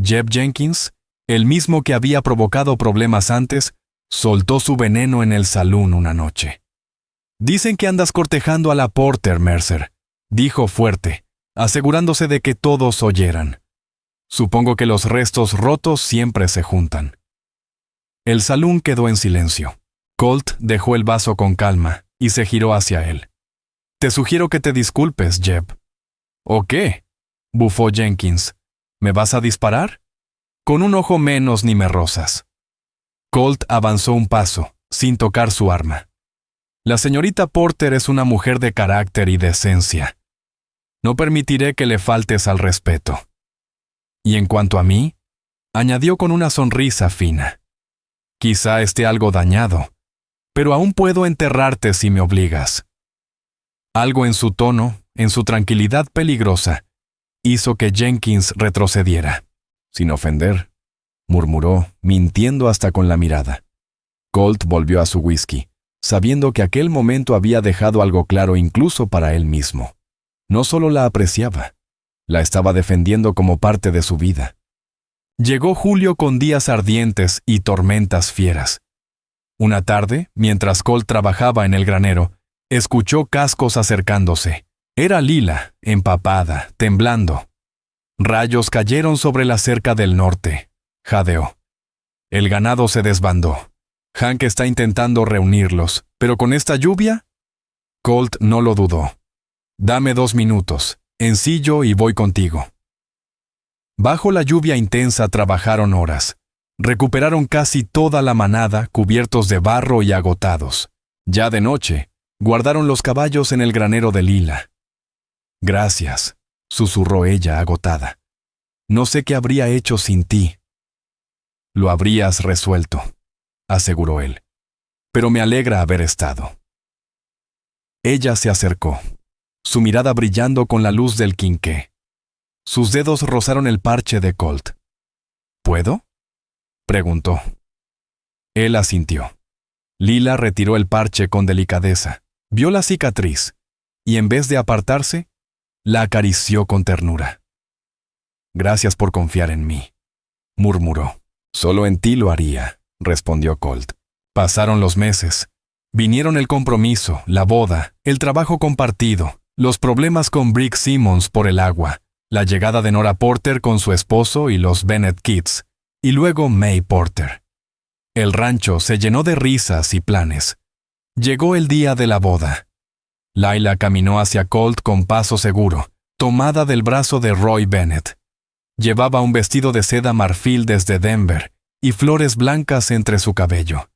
Jeb Jenkins, el mismo que había provocado problemas antes, soltó su veneno en el salón una noche. «Dicen que andas cortejando a la Porter, Mercer», dijo fuerte, asegurándose de que todos oyeran. «Supongo que los restos rotos siempre se juntan». El salón quedó en silencio. Colt dejó el vaso con calma y se giró hacia él. «Te sugiero que te disculpes, Jeb». «¿O qué?», bufó Jenkins. «¿Me vas a disparar? Con un ojo menos ni me rozas». Colt avanzó un paso, sin tocar su arma. «La señorita Porter es una mujer de carácter y decencia. No permitiré que le faltes al respeto». «Y en cuanto a mí», añadió con una sonrisa fina, «quizá esté algo dañado, pero aún puedo enterrarte si me obligas». Algo en su tono, en su tranquilidad peligrosa, hizo que Jenkins retrocediera. «Sin ofender», murmuró, mintiendo hasta con la mirada. Colt volvió a su whisky, sabiendo que aquel momento había dejado algo claro incluso para él mismo. No solo la apreciaba, la estaba defendiendo como parte de su vida. Llegó julio con días ardientes y tormentas fieras. Una tarde, mientras Colt trabajaba en el granero, escuchó cascos acercándose. Era Lila, empapada, temblando. Rayos cayeron sobre la cerca del norte. Jadeó. El ganado se desbandó. Hank está intentando reunirlos, pero con esta lluvia... Colt no lo dudó. Dame 2 minutos. Ensillo y voy contigo. Bajo la lluvia intensa trabajaron horas. Recuperaron casi toda la manada, cubiertos de barro y agotados. Ya de noche, guardaron los caballos en el granero de Lila. Gracias, susurró ella agotada. No sé qué habría hecho sin ti. Lo habrías resuelto, aseguró él. Pero me alegra haber estado. Ella se acercó, su mirada brillando con la luz del quinqué. Sus dedos rozaron el parche de Colt. ¿Puedo?, preguntó. Él asintió. Lila retiró el parche con delicadeza, vio la cicatriz, y en vez de apartarse, la acarició con ternura. Gracias por confiar en mí, murmuró. Solo en ti lo haría, respondió Colt. Pasaron los meses. Vinieron el compromiso, la boda, el trabajo compartido, los problemas con Brick Simmons por el agua, la llegada de Nora Porter con su esposo y los Bennett Kids, y luego May Porter. El rancho se llenó de risas y planes. Llegó el día de la boda. Lila caminó hacia Colt con paso seguro, tomada del brazo de Roy Bennett. Llevaba un vestido de seda marfil desde Denver y flores blancas entre su cabello.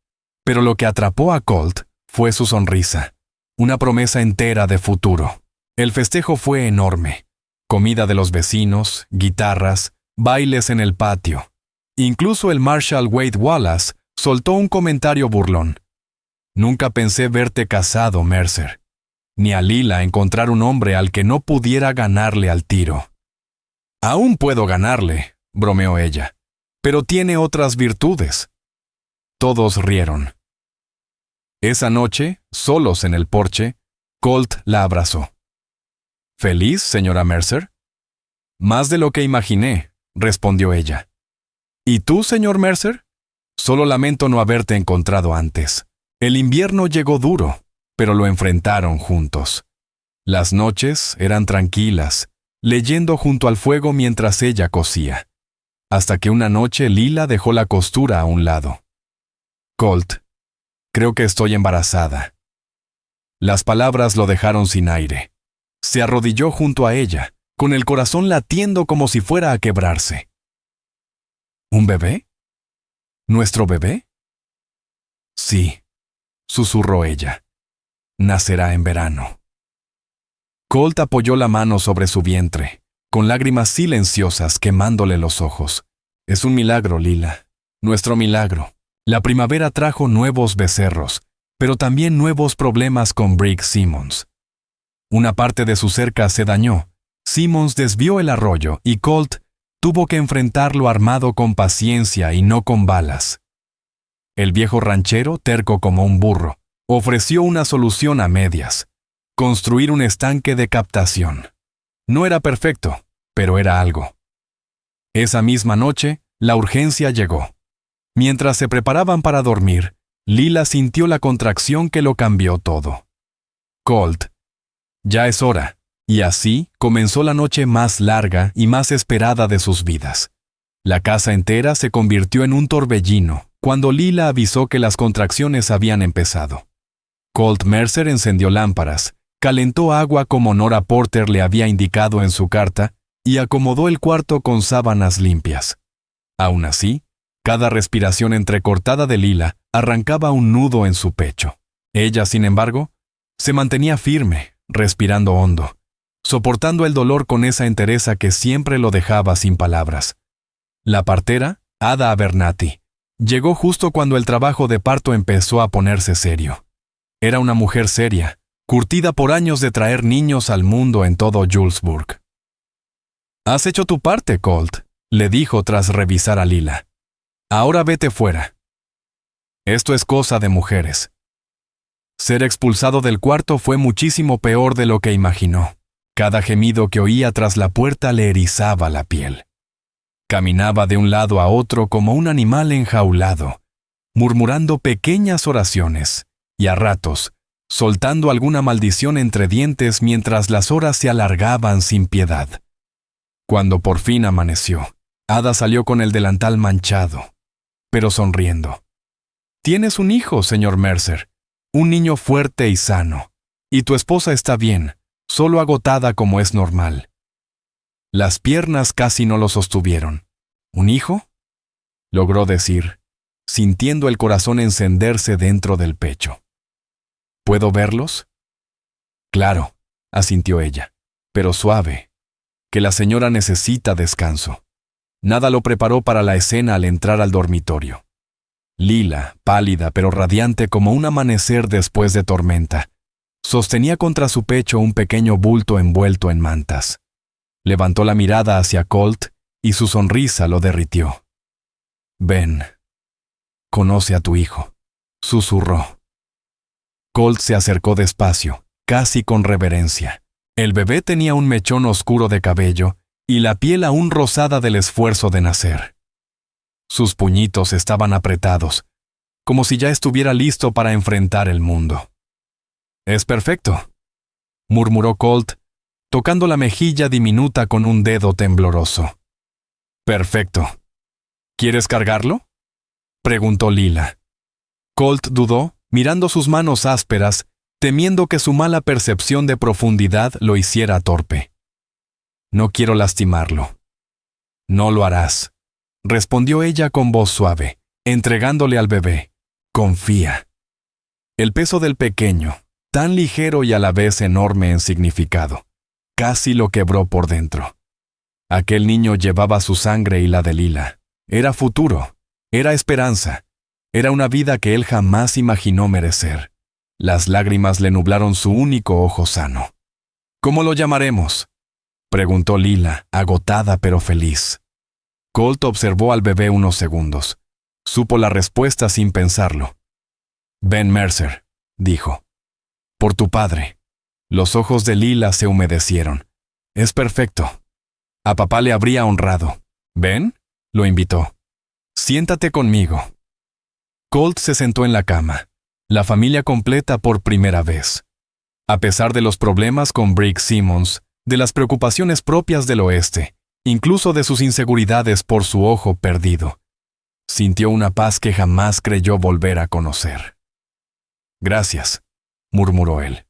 Pero lo que atrapó a Colt fue su sonrisa, una promesa entera de futuro. El festejo fue enorme. Comida de los vecinos, guitarras, bailes en el patio. Incluso el Marshal Wade Wallace soltó un comentario burlón. Nunca pensé verte casado, Mercer. Ni a Lila encontrar un hombre al que no pudiera ganarle al tiro. Aún puedo ganarle, bromeó ella, pero tiene otras virtudes. Todos rieron. Esa noche, solos en el porche, Colt la abrazó. ¿Feliz, señora Mercer? Más de lo que imaginé, respondió ella. ¿Y tú, señor Mercer? Solo lamento no haberte encontrado antes. El invierno llegó duro, pero lo enfrentaron juntos. Las noches eran tranquilas, leyendo junto al fuego mientras ella cosía, hasta que una noche Lila dejó la costura a un lado. Colt, creo que estoy embarazada. Las palabras lo dejaron sin aire. Se arrodilló junto a ella, con el corazón latiendo como si fuera a quebrarse. ¿Un bebé? ¿Nuestro bebé? Sí, susurró ella. Nacerá en verano. Colt apoyó la mano sobre su vientre, con lágrimas silenciosas quemándole los ojos. Es un milagro, Lila. Nuestro milagro. La primavera trajo nuevos becerros, pero también nuevos problemas con Brick Simmons. Una parte de su cerca se dañó. Simmons desvió el arroyo y Colt tuvo que enfrentarlo armado con paciencia y no con balas. El viejo ranchero, terco como un burro, ofreció una solución a medias: construir un estanque de captación. No era perfecto, pero era algo. Esa misma noche, la urgencia llegó. Mientras se preparaban para dormir, Lila sintió la contracción que lo cambió todo. Colt, ya es hora. Y así comenzó la noche más larga y más esperada de sus vidas. La casa entera se convirtió en un torbellino cuando Lila avisó que las contracciones habían empezado. Colt Mercer encendió lámparas, calentó agua como Nora Porter le había indicado en su carta y acomodó el cuarto con sábanas limpias. Aún así, cada respiración entrecortada de Lila arrancaba un nudo en su pecho. Ella, sin embargo, se mantenía firme, respirando hondo, soportando el dolor con esa entereza que siempre lo dejaba sin palabras. La partera, Ada Abernathy, llegó justo cuando el trabajo de parto empezó a ponerse serio. Era una mujer seria, curtida por años de traer niños al mundo en todo Julesburg. «Has hecho tu parte, Colt», le dijo tras revisar a Lila. «Ahora vete fuera. Esto es cosa de mujeres». Ser expulsado del cuarto fue muchísimo peor de lo que imaginó. Cada gemido que oía tras la puerta le erizaba la piel. Caminaba de un lado a otro como un animal enjaulado, murmurando pequeñas oraciones, y a ratos, soltando alguna maldición entre dientes mientras las horas se alargaban sin piedad. Cuando por fin amaneció, Ada salió con el delantal manchado, pero sonriendo. «Tienes un hijo, señor Mercer, un niño fuerte y sano, y tu esposa está bien, solo agotada como es normal». Las piernas casi no lo sostuvieron. «¿Un hijo?», logró decir, sintiendo el corazón encenderse dentro del pecho. «¿Puedo verlos?». «Claro», asintió ella, pero suave, que la señora necesita descanso. Nada lo preparó para la escena al entrar al dormitorio. Lila, pálida pero radiante como un amanecer después de tormenta, sostenía contra su pecho un pequeño bulto envuelto en mantas. Levantó la mirada hacia Colt y su sonrisa lo derritió. «Ben, conoce a tu hijo», susurró. Colt se acercó despacio, casi con reverencia. El bebé tenía un mechón oscuro de cabello y la piel aún rosada del esfuerzo de nacer. Sus puñitos estaban apretados, como si ya estuviera listo para enfrentar el mundo. «Es perfecto», murmuró Colt, tocando la mejilla diminuta con un dedo tembloroso. «Perfecto. ¿Quieres cargarlo?», preguntó Lila. Colt dudó, mirando sus manos ásperas, temiendo que su mala percepción de profundidad lo hiciera torpe. «No quiero lastimarlo». «No lo harás», respondió ella con voz suave, entregándole al bebé. «Confía». El peso del pequeño, tan ligero y a la vez enorme en significado, casi lo quebró por dentro. Aquel niño llevaba su sangre y la de Lila. Era futuro, era esperanza, era una vida que él jamás imaginó merecer. Las lágrimas le nublaron su único ojo sano. «¿Cómo lo llamaremos?», preguntó Lila, agotada pero feliz. Colt observó al bebé unos segundos. Supo la respuesta sin pensarlo. «Ben Mercer», dijo. «Por tu padre». Los ojos de Lila se humedecieron. «Es perfecto». A papá le habría honrado. «¿Ben?», lo invitó. «Siéntate conmigo». Colt se sentó en la cama, la familia completa por primera vez. A pesar de los problemas con Briggs Simmons, de las preocupaciones propias del oeste, incluso de sus inseguridades por su ojo perdido, sintió una paz que jamás creyó volver a conocer. «Gracias», murmuró él.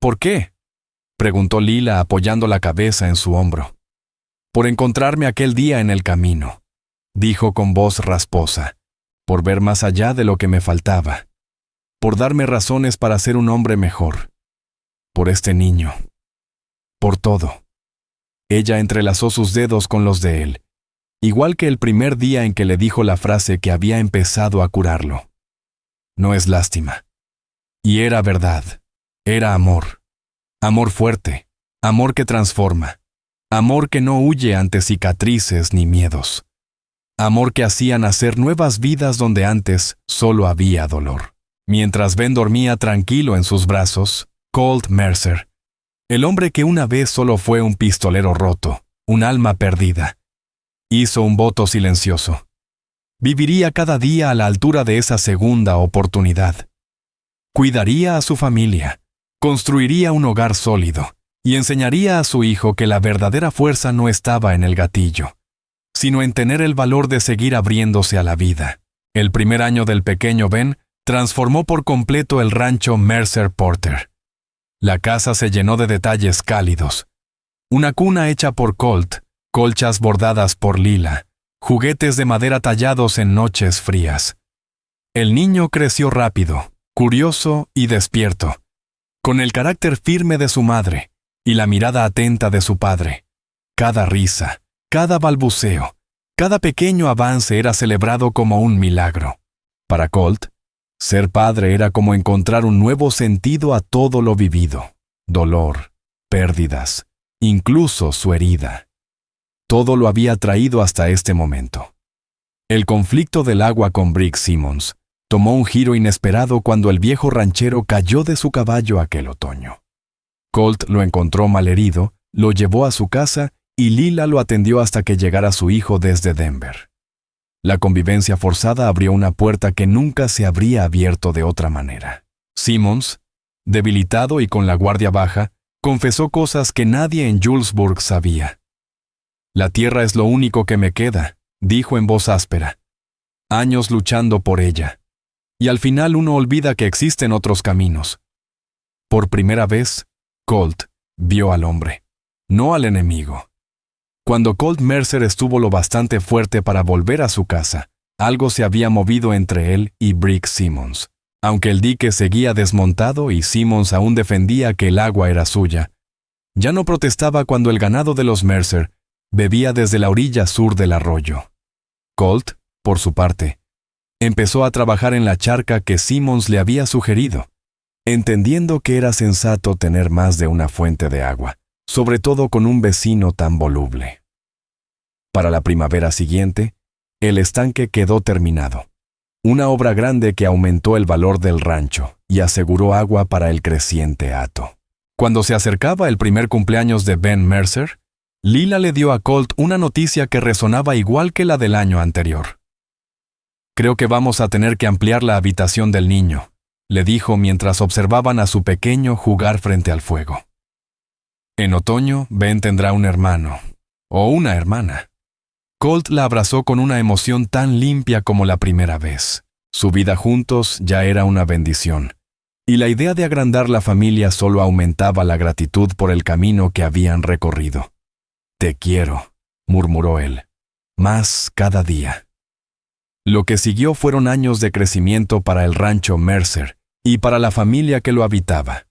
«¿Por qué?», preguntó Lila apoyando la cabeza en su hombro. «Por encontrarme aquel día en el camino», dijo con voz rasposa, «por ver más allá de lo que me faltaba, por darme razones para ser un hombre mejor, por este niño, por todo». Ella entrelazó sus dedos con los de él, igual que el primer día en que le dijo la frase que había empezado a curarlo. No es lástima. Y era verdad. Era amor. Amor fuerte. Amor que transforma. Amor que no huye ante cicatrices ni miedos. Amor que hacía nacer nuevas vidas donde antes solo había dolor. Mientras Ben dormía tranquilo en sus brazos, Colt Mercer, el hombre que una vez solo fue un pistolero roto, un alma perdida, hizo un voto silencioso. Viviría cada día a la altura de esa segunda oportunidad. Cuidaría a su familia, construiría un hogar sólido y enseñaría a su hijo que la verdadera fuerza no estaba en el gatillo, sino en tener el valor de seguir abriéndose a la vida. El primer año del pequeño Ben transformó por completo el rancho Mercer Porter. La casa se llenó de detalles cálidos. Una cuna hecha por Colt, colchas bordadas por Lila, juguetes de madera tallados en noches frías. El niño creció rápido, curioso y despierto, con el carácter firme de su madre y la mirada atenta de su padre. Cada risa, cada balbuceo, cada pequeño avance era celebrado como un milagro. Para Colt, ser padre era como encontrar un nuevo sentido a todo lo vivido. Dolor, pérdidas, incluso su herida. Todo lo había traído hasta este momento. El conflicto del agua con Briggs Simmons, tomó un giro inesperado cuando el viejo ranchero cayó de su caballo aquel otoño. Colt lo encontró malherido, lo llevó a su casa y Lila lo atendió hasta que llegara su hijo desde Denver. La convivencia forzada abrió una puerta que nunca se habría abierto de otra manera. Simmons, debilitado y con la guardia baja, confesó cosas que nadie en Julesburg sabía. «La tierra es lo único que me queda», dijo en voz áspera. «Años luchando por ella. Y al final uno olvida que existen otros caminos». Por primera vez, Colt vio al hombre, no al enemigo. Cuando Colt Mercer estuvo lo bastante fuerte para volver a su casa, algo se había movido entre él y Brick Simmons. Aunque el dique seguía desmontado y Simmons aún defendía que el agua era suya, ya no protestaba cuando el ganado de los Mercer bebía desde la orilla sur del arroyo. Colt, por su parte, empezó a trabajar en la charca que Simmons le había sugerido, entendiendo que era sensato tener más de una fuente de agua, sobre todo con un vecino tan voluble. Para la primavera siguiente, el estanque quedó terminado. Una obra grande que aumentó el valor del rancho y aseguró agua para el creciente hato. Cuando se acercaba el primer cumpleaños de Ben Mercer, Lila le dio a Colt una noticia que resonaba igual que la del año anterior. «Creo que vamos a tener que ampliar la habitación del niño», le dijo mientras observaban a su pequeño jugar frente al fuego. En otoño, Ben tendrá un hermano, o una hermana. Colt la abrazó con una emoción tan limpia como la primera vez. Su vida juntos ya era una bendición, y la idea de agrandar la familia solo aumentaba la gratitud por el camino que habían recorrido. «Te quiero», murmuró él, «más cada día». Lo que siguió fueron años de crecimiento para el rancho Mercer y para la familia que lo habitaba.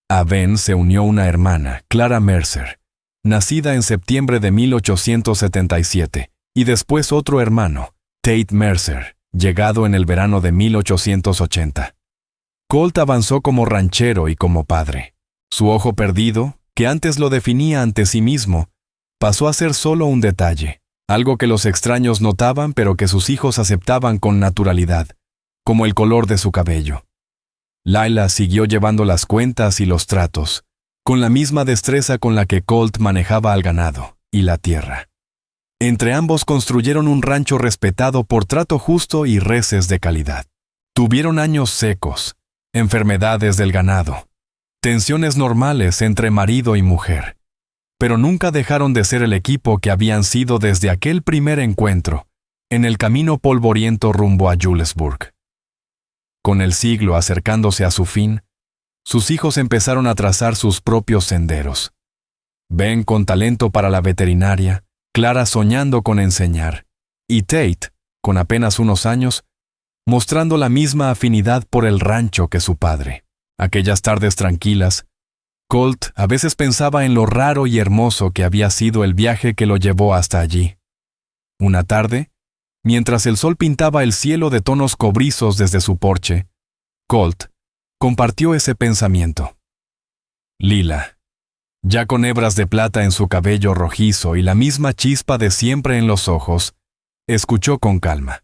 A Ben se unió una hermana, Clara Mercer, nacida en septiembre de 1877, y después otro hermano, Tate Mercer, llegado en el verano de 1880. Colt avanzó como ranchero y como padre. Su ojo perdido, que antes lo definía ante sí mismo, pasó a ser solo un detalle, algo que los extraños notaban pero que sus hijos aceptaban con naturalidad, como el color de su cabello. Lila siguió llevando las cuentas y los tratos, con la misma destreza con la que Colt manejaba al ganado y la tierra. Entre ambos construyeron un rancho respetado por trato justo y reses de calidad. Tuvieron años secos, enfermedades del ganado, tensiones normales entre marido y mujer, pero nunca dejaron de ser el equipo que habían sido desde aquel primer encuentro, en el camino polvoriento rumbo a Julesburg. Con el siglo acercándose a su fin, sus hijos empezaron a trazar sus propios senderos. Ben con talento para la veterinaria, Clara soñando con enseñar, y Tate, con apenas unos años, mostrando la misma afinidad por el rancho que su padre. Aquellas tardes tranquilas, Colt a veces pensaba en lo raro y hermoso que había sido el viaje que lo llevó hasta allí. Una tarde, mientras el sol pintaba el cielo de tonos cobrizos desde su porche, Colt compartió ese pensamiento. Lila, ya con hebras de plata en su cabello rojizo y la misma chispa de siempre en los ojos, escuchó con calma.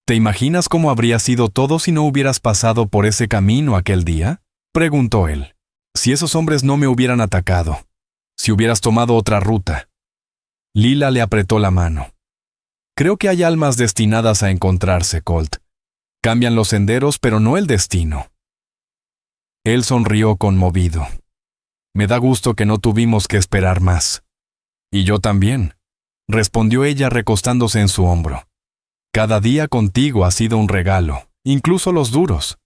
«¿Te imaginas cómo habría sido todo si no hubieras pasado por ese camino aquel día?», preguntó él. «Si esos hombres no me hubieran atacado, si hubieras tomado otra ruta». Lila le apretó la mano. «Creo que hay almas destinadas a encontrarse, Colt. Cambian los senderos, pero no el destino». Él sonrió conmovido. «Me da gusto que no tuvimos que esperar más». «Y yo también», respondió ella recostándose en su hombro. «Cada día contigo ha sido un regalo, incluso los duros».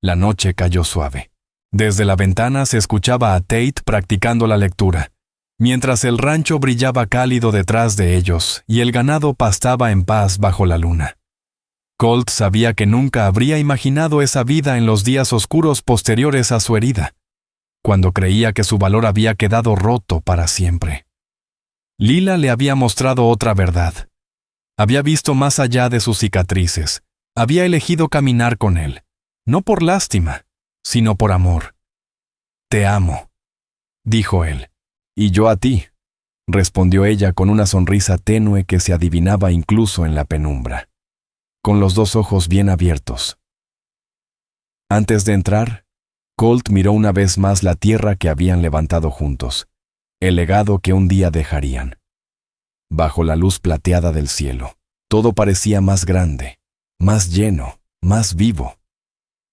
La noche cayó suave. Desde la ventana se escuchaba a Tate practicando la lectura, mientras el rancho brillaba cálido detrás de ellos y el ganado pastaba en paz bajo la luna. Colt sabía que nunca habría imaginado esa vida en los días oscuros posteriores a su herida, cuando creía que su valor había quedado roto para siempre. Lila le había mostrado otra verdad. Había visto más allá de sus cicatrices. Había elegido caminar con él, no por lástima, sino por amor. «Te amo», dijo él. «Y yo a ti», respondió ella con una sonrisa tenue que se adivinaba incluso en la penumbra. con los dos ojos bien abiertos. Antes de entrar, Colt miró una vez más la tierra que habían levantado juntos, el legado que un día dejarían. Bajo la luz plateada del cielo, todo parecía más grande, más lleno, más vivo.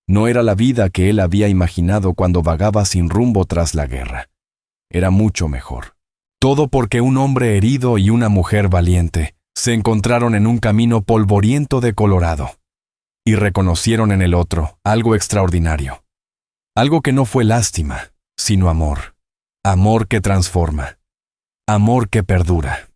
No era la vida que él había imaginado cuando vagaba sin rumbo tras la guerra. Era mucho mejor. Todo porque un hombre herido y una mujer valiente se encontraron en un camino polvoriento de Colorado y reconocieron en el otro algo extraordinario. Algo que no fue lástima, sino amor. Amor que transforma. Amor que perdura.